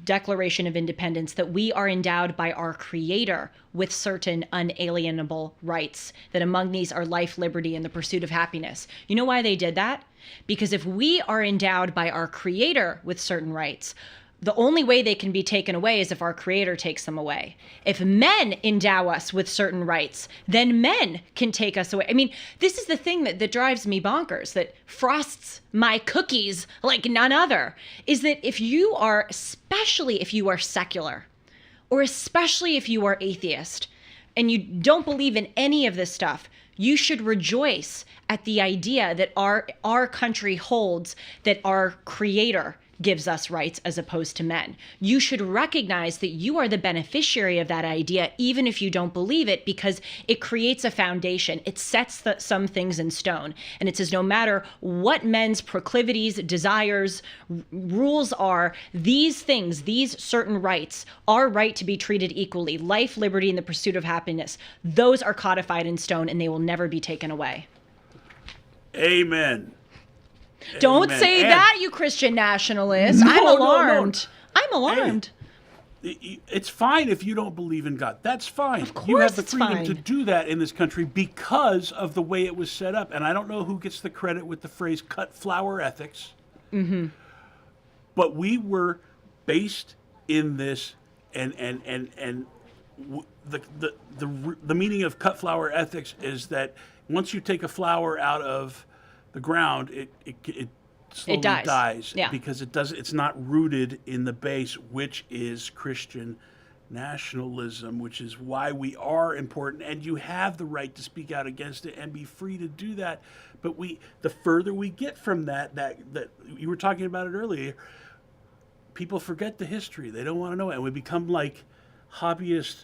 Declaration of Independence that we are endowed by our Creator with certain unalienable rights, that among these are life, liberty, and the pursuit of happiness. You know why they did that? Because if we are endowed by our Creator with certain rights, the only way they can be taken away is if our Creator takes them away. If men endow us with certain rights, then men can take us away. I mean, this is the thing that drives me bonkers, that frosts my cookies like none other, is that especially if you are secular, or especially if you are atheist, and you don't believe in any of this stuff, you should rejoice at the idea that our country holds that our Creator gives us rights as opposed to men. You should recognize that you are the beneficiary of that idea, even if you don't believe it, because it creates a foundation. It sets some things in stone. And it says no matter what men's proclivities, desires, rules are, these things, these certain rights, are right to be treated equally. Life, liberty, and the pursuit of happiness. Those are codified in stone and they will never be taken away. Amen. Don't Amen. say that, you Christian nationalist. No, I'm no, alarmed. no. I'm alarmed. Hey, it's fine if you don't believe in God. That's fine. Of course you have the it's freedom fine. to do that in this country because of the way it was set up. And I don't know who gets the credit with the phrase cut flower ethics. Mm-hmm. But we were based in this, and the meaning of cut flower ethics is that once you take a flower out of the ground, it slowly dies yeah. because it's not rooted in the base, which is Christian nationalism, which is why we are important, and you have the right to speak out against it and be free to do that. But the further we get from that you were talking about it earlier, people forget the history. They don't want to know it, and we become like hobbyist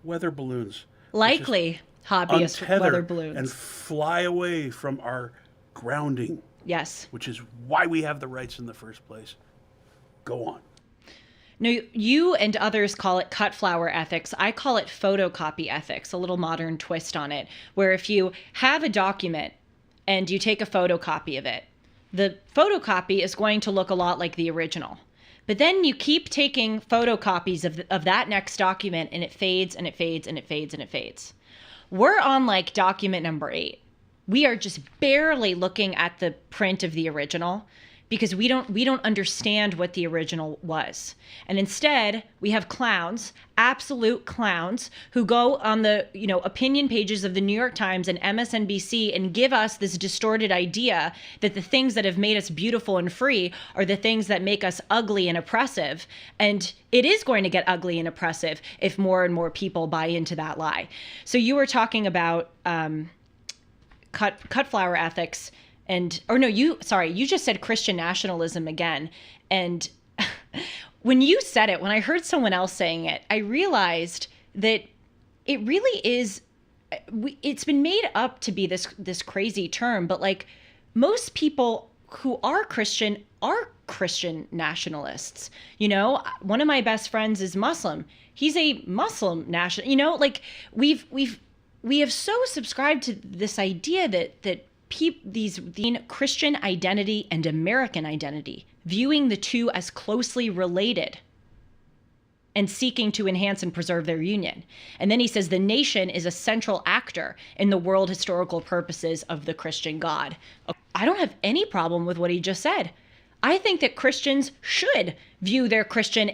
weather balloons. Likely hobbyist weather balloons. And fly away from our grounding. Yes. Which is why we have the rights in the first place. Go on. No, you and others call it cut flower ethics. I call it photocopy ethics, a little modern twist on it, where if you have a document and you take a photocopy of it, the photocopy is going to look a lot like the original. But then you keep taking photocopies of that next document, and it fades and it fades and it fades and it fades. We're on like document number 8. We are just barely looking at the print of the original because we don't understand what the original was. And instead, we have clowns, absolute clowns, who go on the, opinion pages of the New York Times and MSNBC and give us this distorted idea that the things that have made us beautiful and free are the things that make us ugly and oppressive. And it is going to get ugly and oppressive if more and more people buy into that lie. So you were talking about cut flower ethics, you just said Christian nationalism again. And when you said it, when I heard someone else saying it, I realized that it really is, it's been made up to be this crazy term, but like most people who are Christian nationalists. One of my best friends is Muslim. He's a Muslim national, we have so subscribed to this idea that the Christian identity and American identity, viewing the two as closely related and seeking to enhance and preserve their union. And then he says the nation is a central actor in the world historical purposes of the Christian God. I don't have any problem with what he just said. I think that Christians should view their Christian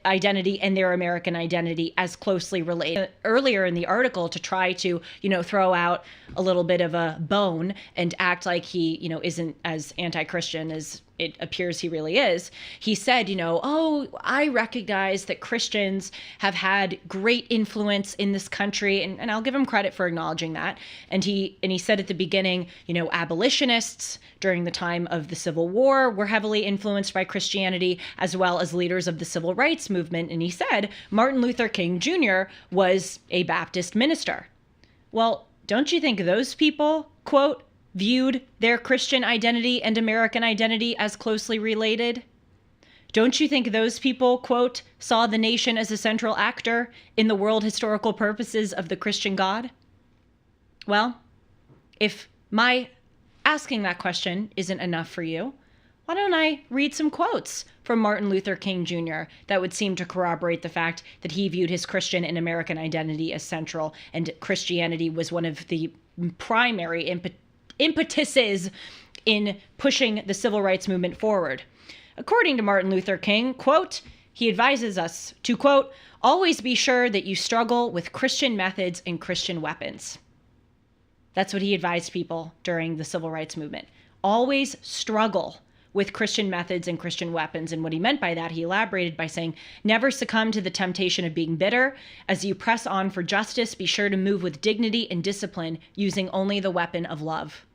identity and their American identity as closely related. Earlier in the article, to try to, throw out a little bit of a bone and act like he, isn't as anti-Christian as it appears he really is, he said, I recognize that Christians have had great influence in this country, and I'll give him credit for acknowledging that. And he said at the beginning, abolitionists during the time of the Civil War were heavily influenced by Christianity, as well as leaders of the civil rights movement. And he said Martin Luther King Jr. was a Baptist minister. Well, don't you think those people, quote, viewed their Christian identity and American identity as closely related? Don't you think those people, quote, saw the nation as a central actor in the world historical purposes of the Christian God? Well, if my asking that question isn't enough for you, why don't I read some quotes from Martin Luther King Jr. that would seem to corroborate the fact that he viewed his Christian and American identity as central, and Christianity was one of the primary impetuses in pushing the civil rights movement forward. According to Martin Luther King, quote, he advises us to, quote, always be sure that you struggle with Christian methods and Christian weapons. That's what he advised people during the civil rights movement. Always struggle with Christian methods and Christian weapons. And what he meant by that, he elaborated by saying, never succumb to the temptation of being bitter. As you press on for justice, be sure to move with dignity and discipline, using only the weapon of love.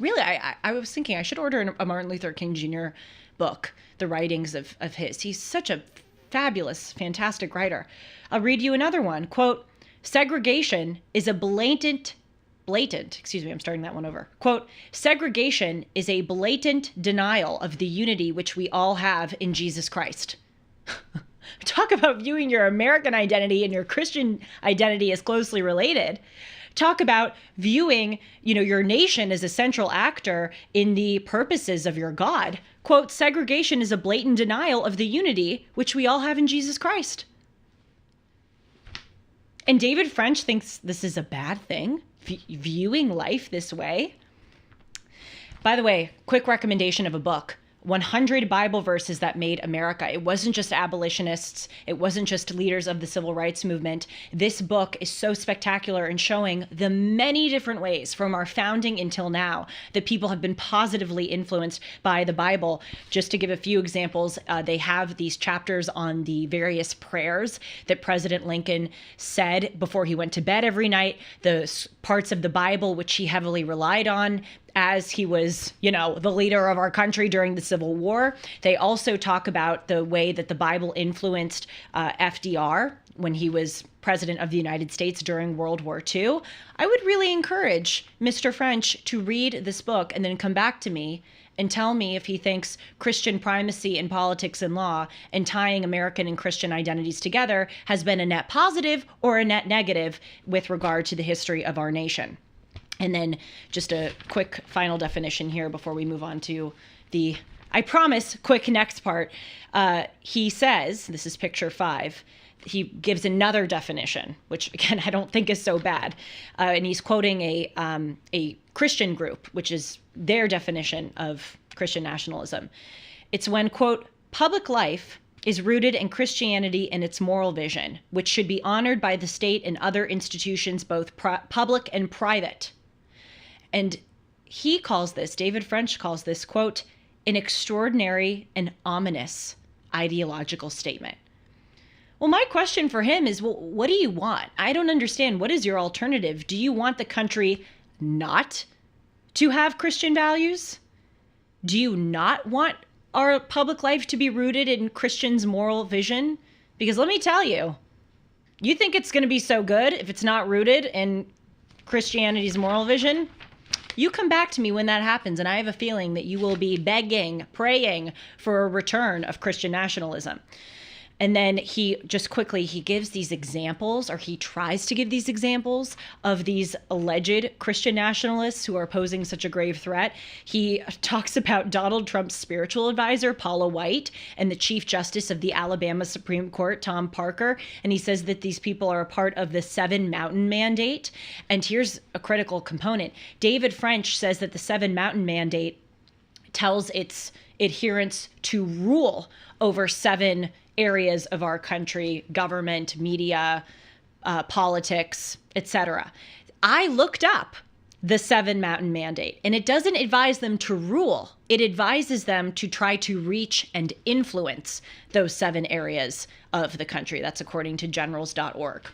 Really, I was thinking I should order a Martin Luther King Jr. book, the writings of his. He's such a fabulous, fantastic writer. I'll read you another one. Quote, segregation is a blatant, I'm starting that one over. Quote, segregation is a blatant denial of the unity which we all have in Jesus Christ. Talk about viewing your American identity and your Christian identity as closely related. Talk about viewing, your nation as a central actor in the purposes of your God. Quote, segregation is a blatant denial of the unity which we all have in Jesus Christ. And David French thinks this is a bad thing, viewing life this way. By the way, quick recommendation of a book. 100 Bible verses that made America. It wasn't just abolitionists. It wasn't just leaders of the civil rights movement. This book is so spectacular in showing the many different ways from our founding until now that people have been positively influenced by the Bible. Just to give a few examples, they have these chapters on the various prayers that President Lincoln said before he went to bed every night, the parts of the Bible which he heavily relied on as he was, the leader of our country during the Civil War. They also talk about the way that the Bible influenced FDR when he was president of the United States during World War II. I would really encourage Mr. French to read this book and then come back to me and tell me if he thinks Christian primacy in politics and law and tying American and Christian identities together has been a net positive or a net negative with regard to the history of our nation. And then just a quick final definition here before we move on to the, I promise, quick next part. He says, this is picture 5, he gives another definition, which again, I don't think is so bad. And he's quoting a Christian group, which is their definition of Christian nationalism. It's when, quote, public life is rooted in Christianity and its moral vision, which should be honored by the state and other institutions, both public and private. And he calls this, David French calls this, quote, an extraordinary and ominous ideological statement. Well, my question for him is, well, what do you want? I don't understand. What is your alternative? Do you want the country not to have Christian values? Do you not want our public life to be rooted in Christians' moral vision? Because let me tell you, you think it's going to be so good if it's not rooted in Christianity's moral vision? You come back to me when that happens, and I have a feeling that you will be begging, praying for a return of Christian nationalism. And then he gives these examples, or he tries to give these examples of these alleged Christian nationalists who are posing such a grave threat. He talks about Donald Trump's spiritual advisor, Paula White, and the Chief Justice of the Alabama Supreme Court, Tom Parker. And he says that these people are a part of the 7 Mountain Mandate. And here's a critical component. David French says that the 7 Mountain Mandate tells its adherents to rule over 7 areas of our country: government, media, politics, etc. I looked up the 7 Mountain Mandate, and it doesn't advise them to rule. It advises them to try to reach and influence those 7 areas of the country. That's according to generals.org.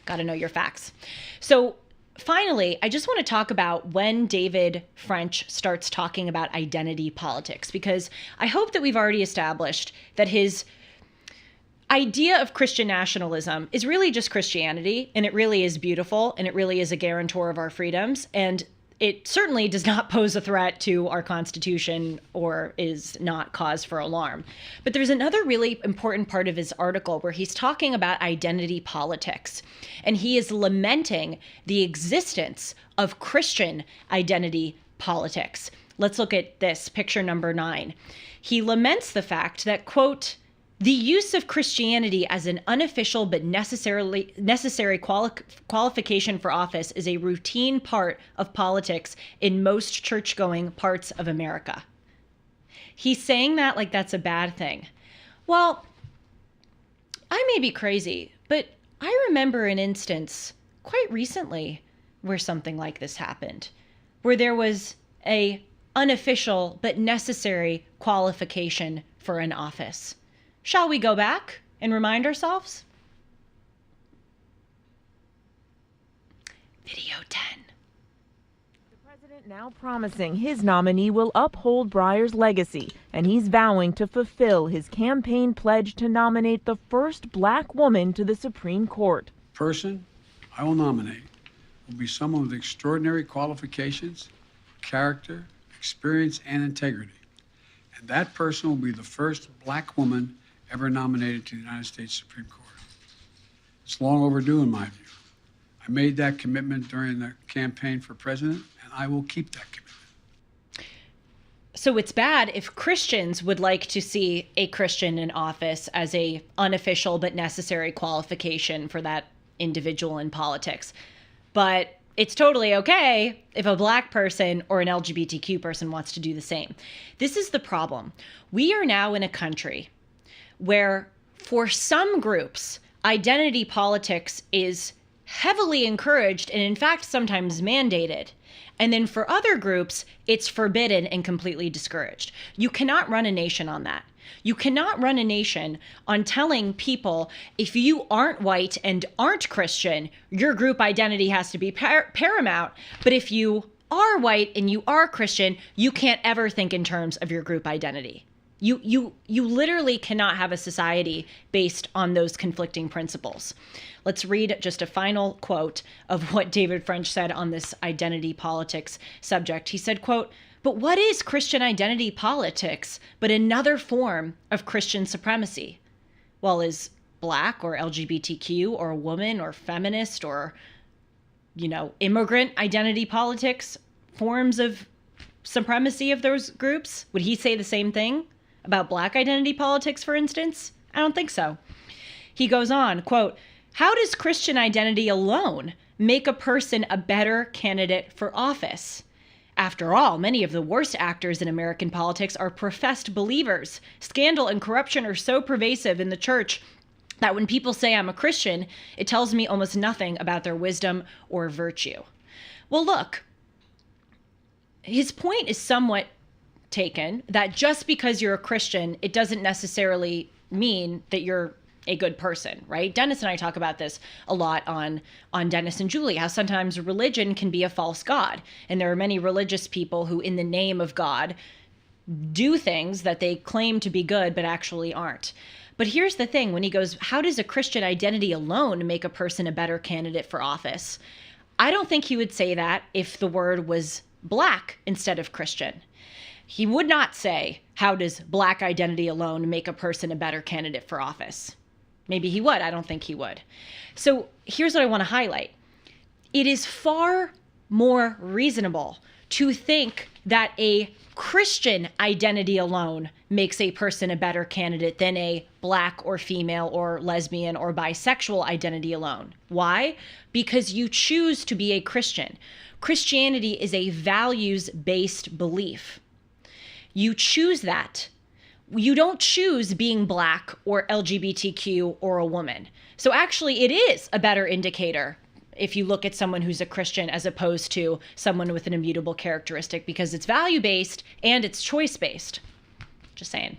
Got to know your facts. So finally, I just want to talk about when David French starts talking about identity politics, because I hope that we've already established that his idea of Christian nationalism is really just Christianity, and it really is beautiful, and it really is a guarantor of our freedoms. And it certainly does not pose a threat to our Constitution or is not cause for alarm. But there's another really important part of his article where he's talking about identity politics, and he is lamenting the existence of Christian identity politics. Let's look at this, picture number 9. He laments the fact that, quote, the use of Christianity as an unofficial but necessary qualification for office is a routine part of politics in most church-going parts of America. He's saying that like that's a bad thing. Well, I may be crazy, but I remember an instance quite recently where something like this happened, where there was a unofficial but necessary qualification for an office. Shall we go back and remind ourselves? Video 10. The president now promising his nominee will uphold Breyer's legacy, and he's vowing to fulfill his campaign pledge to nominate the first black woman to the Supreme Court. Person I will nominate will be someone with extraordinary qualifications, character, experience, and integrity. And that person will be the first black woman ever nominated to the United States Supreme Court. It's long overdue in my view. I made that commitment during the campaign for president, and I will keep that commitment. So it's bad if Christians would like to see a Christian in office as a unofficial but necessary qualification for that individual in politics. But it's totally okay if a black person or an LGBTQ person wants to do the same. This is the problem. We are now in a country where for some groups, identity politics is heavily encouraged and in fact sometimes mandated. And then for other groups, it's forbidden and completely discouraged. You cannot run a nation on that. You cannot run a nation on telling people if you aren't white and aren't Christian, your group identity has to be paramount. But if you are white and you are Christian, you can't ever think in terms of your group identity. You literally cannot have a society based on those conflicting principles. Let's read just a final quote of what David French said on this identity politics subject. He said, quote, "But what is Christian identity politics but another form of Christian supremacy? Well, is black or LGBTQ or woman or feminist or, immigrant identity politics forms of supremacy of those groups? Would he say the same thing about black identity politics, for instance? I don't think so." He goes on, quote, "How does Christian identity alone make a person a better candidate for office? After all, many of the worst actors in American politics are professed believers. Scandal and corruption are so pervasive in the church that when people say I'm a Christian, it tells me almost nothing about their wisdom or virtue." Well, look, his point is somewhat taken that just because you're a Christian, it doesn't necessarily mean that you're a good person, right? Dennis and I talk about this a lot on Dennis and Julie, how sometimes religion can be a false god. And there are many religious people who, in the name of God, do things that they claim to be good, but actually aren't. But here's the thing, when he goes, how does a Christian identity alone make a person a better candidate for office? I don't think he would say that if the word was black instead of Christian. He would not say, how does black identity alone make a person a better candidate for office? Maybe he would. I don't think he would. So here's what I want to highlight. It is far more reasonable to think that a Christian identity alone makes a person a better candidate than a black or female or lesbian or bisexual identity alone. Why? Because you choose to be a Christian. Christianity is a values-based belief. You choose that. You don't choose being black or LGBTQ or a woman. So actually it is a better indicator if you look at someone who's a Christian as opposed to someone with an immutable characteristic, because it's value-based and it's choice-based. Just saying.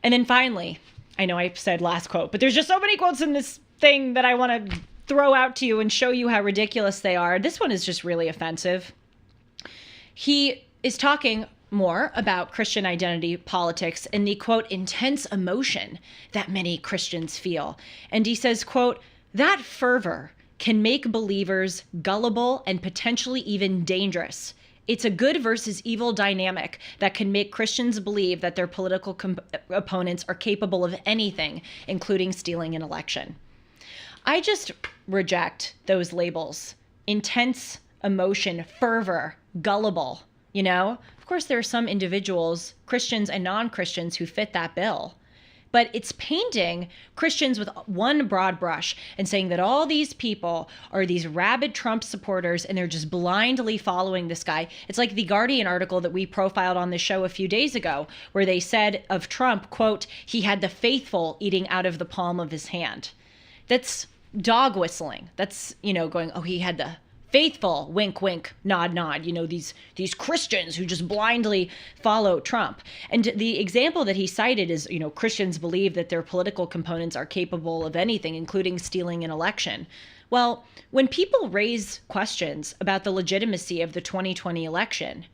And then finally, I know I said last quote, but there's just so many quotes in this thing that I want to throw out to you and show you how ridiculous they are. This one is just really offensive. He is talking more about Christian identity politics and the, quote, intense emotion that many Christians feel. And he says, quote, "That fervor can make believers gullible and potentially even dangerous. It's a good versus evil dynamic that can make Christians believe that their political opponents are capable of anything, including stealing an election. I just reject those labels. Intense emotion, fervor, gullible, you know? Of course, there are some individuals, Christians and non-Christians, who fit that bill. But it's painting Christians with one broad brush and saying that all these people are these rabid Trump supporters and they're just blindly following this guy. It's like the Guardian article that we profiled on the show a few days ago, where they said of Trump, quote, he had the faithful eating out of the palm of his hand. That's dog whistling. That's, you know, going, oh, he had the faithful, wink, wink, nod, nod, you know, these Christians who just blindly follow Trump. And the example that he cited is, you know, Christians believe that their political components are capable of anything, including stealing an election. Well, when people raise questions about the legitimacy of the 2020 election,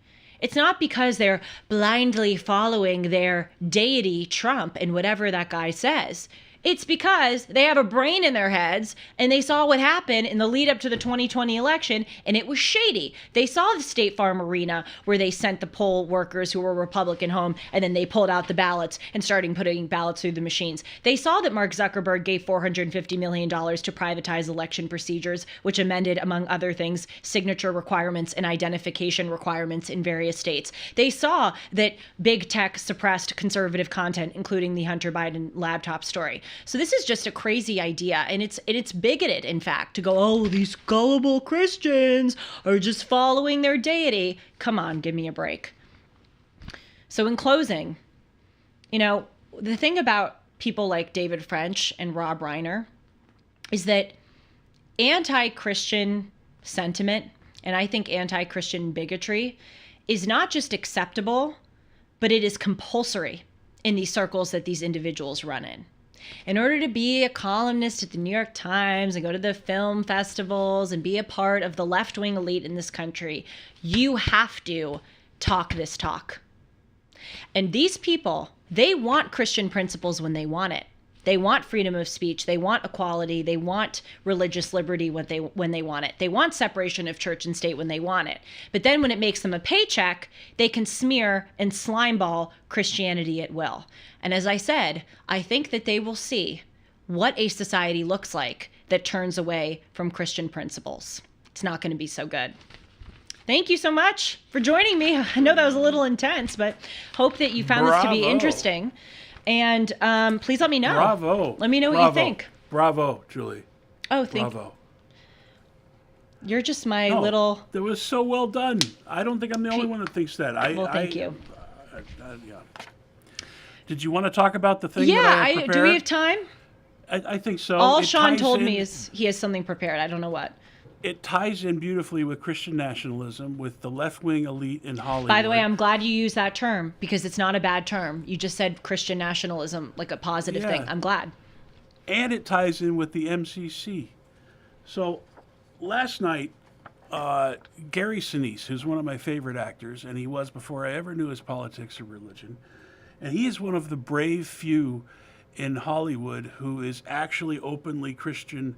it's not because they're blindly following their deity, Trump, and whatever that guy says. It's because they have a brain in their heads and they saw what happened in the lead up to the 2020 election, and it was shady. They saw the State Farm Arena where they sent the poll workers who were Republican home, and then they pulled out the ballots and started putting ballots through the machines. They saw that Mark Zuckerberg gave $450 million to privatize election procedures, which amended, among other things, signature requirements and identification requirements in various states. They saw that big tech suppressed conservative content, including the Hunter Biden laptop story. So this is just a crazy idea, and it's bigoted, in fact, to go, oh, these gullible Christians are just following their deity. Come on, give me a break. So in closing, you know, the thing about people like David French and Rob Reiner is that anti-Christian sentiment, and I think anti-Christian bigotry, is not just acceptable, but it is compulsory in these circles that these individuals run in. In order to be a columnist at the New York Times and go to the film festivals and be a part of the left-wing elite in this country, you have to talk this talk. And these people, they want Christian principles when they want it. They want freedom of speech. They want equality. They want religious liberty when they want it. They want separation of church and state when they want it. But then when it makes them a paycheck, they can smear and slimeball Christianity at will. And as I said, I think that they will see what a society looks like that turns away from Christian principles. It's not going to be so good. Thank you so much for joining me. I know that was a little intense, but hope that you found this to be interesting. And please let me know. Bravo. Let me know what you think. Bravo, Julie. Oh, Bravo. You're just my little... That was so well done. I don't think I'm the only one that thinks that. Well, thank you. Yeah. Did you want to talk about the thing that I have prepared? Do we have time? I think so. All Sean told me is he has something prepared. I don't know what. It ties in beautifully with Christian nationalism, with the left-wing elite in Hollywood. By the way, I'm glad you used that term because it's not a bad term. You just said Christian nationalism like a positive thing. I'm glad. And it ties in with the MCC. So last night, Gary Sinise, who's one of my favorite actors, and he was before I ever knew his politics or religion, and he is one of the brave few in Hollywood who is actually openly Christian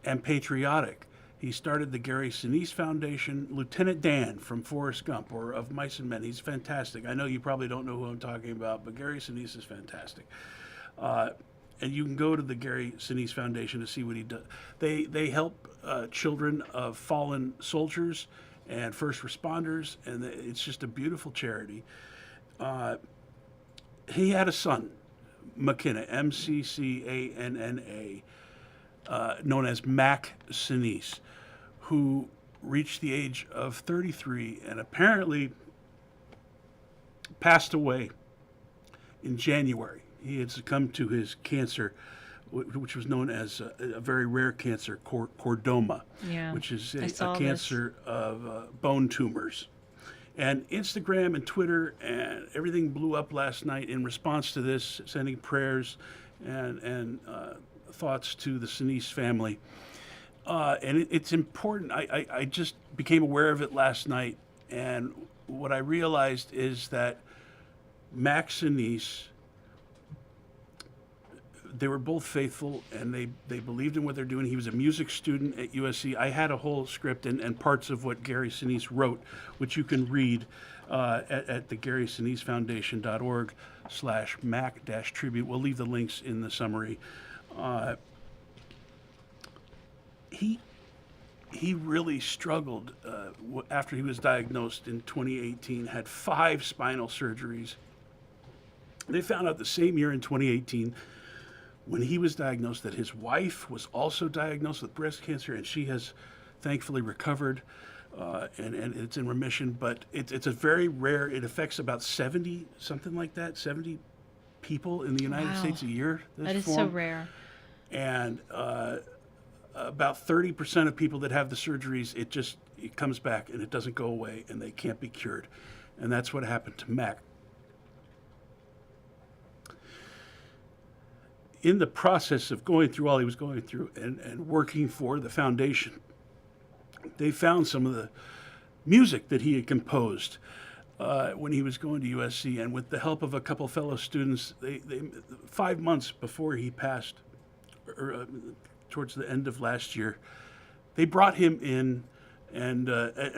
and patriotic. He started the Gary Sinise Foundation. Lieutenant Dan from Forrest Gump, or of Mice and Men. He's fantastic. I know you probably don't know who I'm talking about, but Gary Sinise is fantastic. And you can go to the Gary Sinise Foundation to see what he does. They help children of fallen soldiers and first responders, and it's just a beautiful charity. He had a son, McCanna, M-C-C-A-N-N-A, known as Mac Sinise, who reached the age of 33 and apparently passed away in January. He had succumbed to his cancer, which was known as a very rare cancer, chordoma, which is a cancer of bone tumors. And Instagram and Twitter and everything blew up last night in response to this, sending prayers and thoughts to the Sinise family. And it's important. I just became aware of it last night, and what I realized is that Mac Sinise they were both faithful, and they believed in what they're doing. He was a music student at USC. I had a whole script and parts of what Gary Sinise wrote, which you can read at the GarySiniseFoundation.org/Mac-tribute. We'll leave the links in the summary. He really struggled after he was diagnosed in 2018, had 5 spinal surgeries. They found out the same year in 2018 when he was diagnosed that his wife was also diagnosed with breast cancer, and she has thankfully recovered and it's in remission, but it's a very rare, it affects about 70, something like that, 70 people in the United States a year. That is so rare. And about 30% of people that have the surgeries, it comes back and it doesn't go away and they can't be cured. And that's what happened to Mac. In the process of going through all he was going through and working for the foundation, they found some of the music that he had composed when he was going to USC. And with the help of a couple fellow students, they 5 months before he passed, or towards the end of last year, they brought him in. And,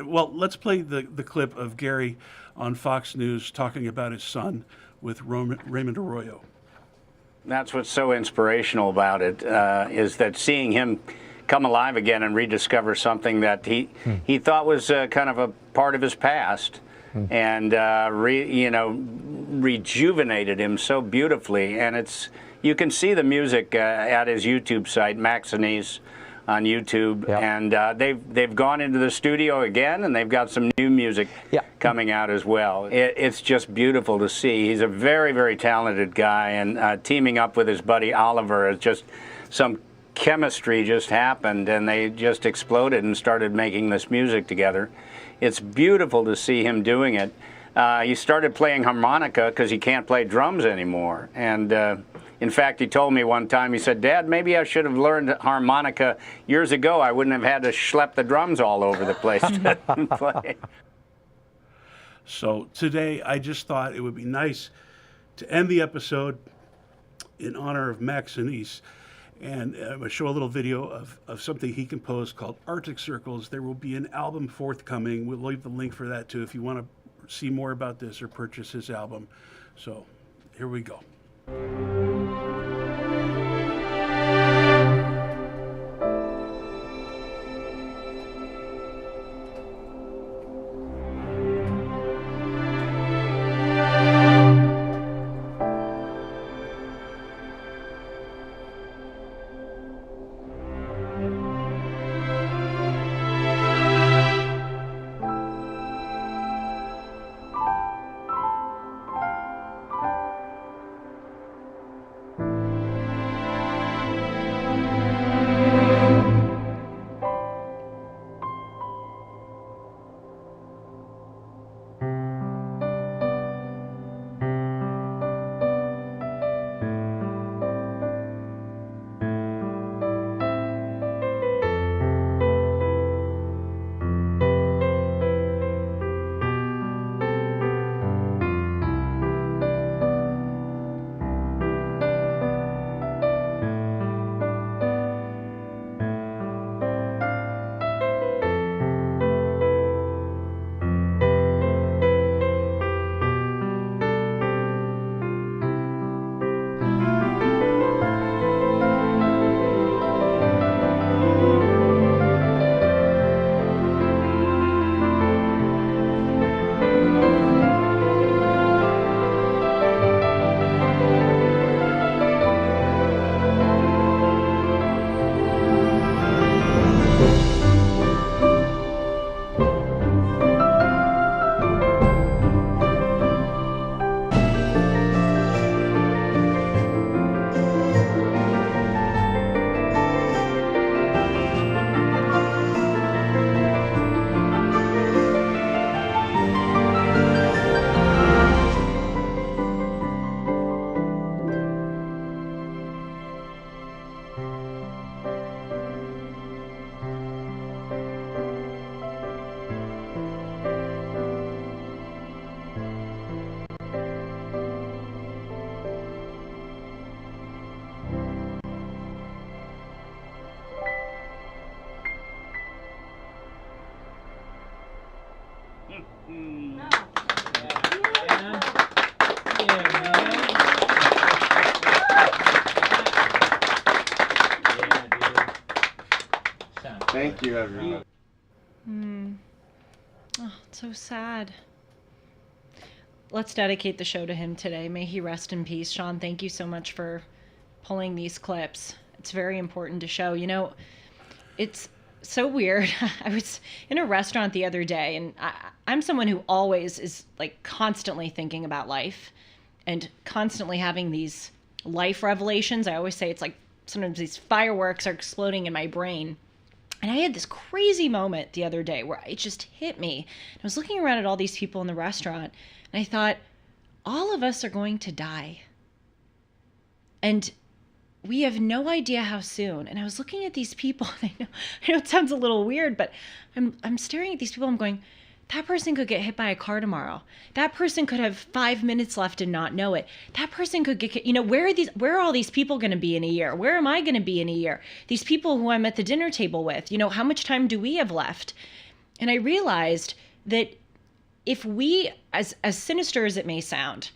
well, let's play the clip of Gary on Fox News talking about his son with Raymond Arroyo. That's what's so inspirational about it, is that seeing him come alive again and rediscover something that he thought was kind of a part of his past, and rejuvenated him so beautifully. And you can see the music at his YouTube site, Mac Sinise, on YouTube, and they've gone into the studio again, and they've got some new music coming out as well. It's just beautiful to see. He's a very, very talented guy, and teaming up with his buddy Oliver, is just some chemistry just happened, and they just exploded and started making this music together. It's beautiful to see him doing it. He started playing harmonica because he can't play drums anymore, and in fact, he told me one time, he said, "Dad, maybe I should have learned harmonica years ago. I wouldn't have had to schlep the drums all over the place to play." So today, I just thought it would be nice to end the episode in honor of Mac Sinise. And I'm going to show a little video of something he composed called Arctic Circles. There will be an album forthcoming. We'll leave the link for that, too, if you want to see more about this or purchase his album. So here we go. Thank you, everyone. Oh, it's so sad. Let's dedicate the show to him today. May he rest in peace. Sean, thank you so much for pulling these clips. It's very important to show. You know, it's so weird. I was in a restaurant the other day, and I'm someone who always is like constantly thinking about life and constantly having these life revelations. I always say it's like sometimes these fireworks are exploding in my brain. And I had this crazy moment the other day where it just hit me. I was looking around at all these people in the restaurant, and I thought, all of us are going to die. And we have no idea how soon. And I was looking at these people, and I know it sounds a little weird, but I'm staring at these people, I'm going, that person could get hit by a car tomorrow. That person could have 5 minutes left and not know it. That person could get, you know, where are all these people going to be in a year? Where am I going to be in a year? These people who I'm at the dinner table with, you know, how much time do we have left? And I realized that if we, as sinister as it may sound,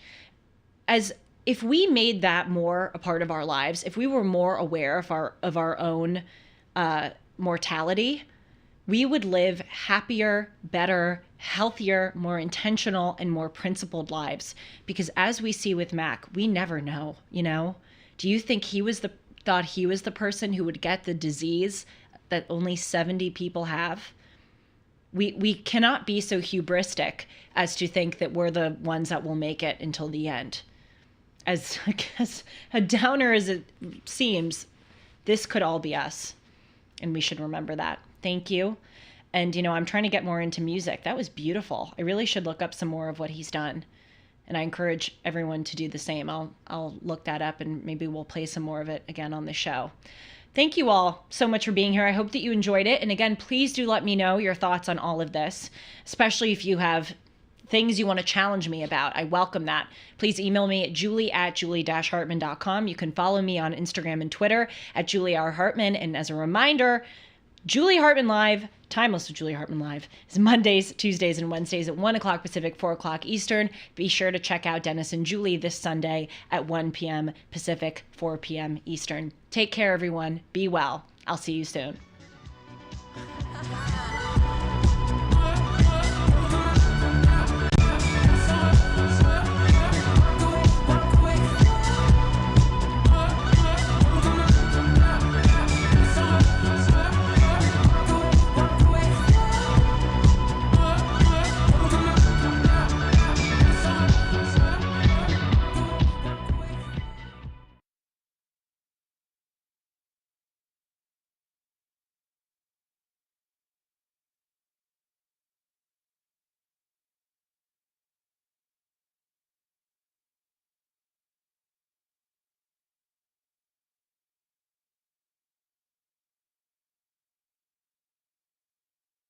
if we made that more a part of our lives, if we were more aware of our own mortality, we would live happier, better, healthier, more intentional, and more principled lives. Because as we see with Mac, we never know, you know? Do you think thought he was the person who would get the disease that only 70 people have? We cannot be so hubristic as to think that we're the ones that will make it until the end. As a downer as it seems, this could all be us. And we should remember that. Thank you. And, you know, I'm trying to get more into music. That was beautiful. I really should look up some more of what he's done. And I encourage everyone to do the same. I'll look that up, and maybe we'll play some more of it again on the show. Thank you all so much for being here. I hope that you enjoyed it. And again, please do let me know your thoughts on all of this, especially if you have things you want to challenge me about. I welcome that. Please email me at julie@julie-hartman.com. You can follow me on Instagram and Twitter at Julie R. Hartman. And as a reminder, Julie Hartman Live, Timeless with Julie Hartman Live, is Mondays, Tuesdays, and Wednesdays at 1 o'clock Pacific, 4 o'clock Eastern. Be sure to check out Dennis and Julie this Sunday at 1 p.m. Pacific, 4 p.m. Eastern. Take care, everyone. Be well. I'll see you soon.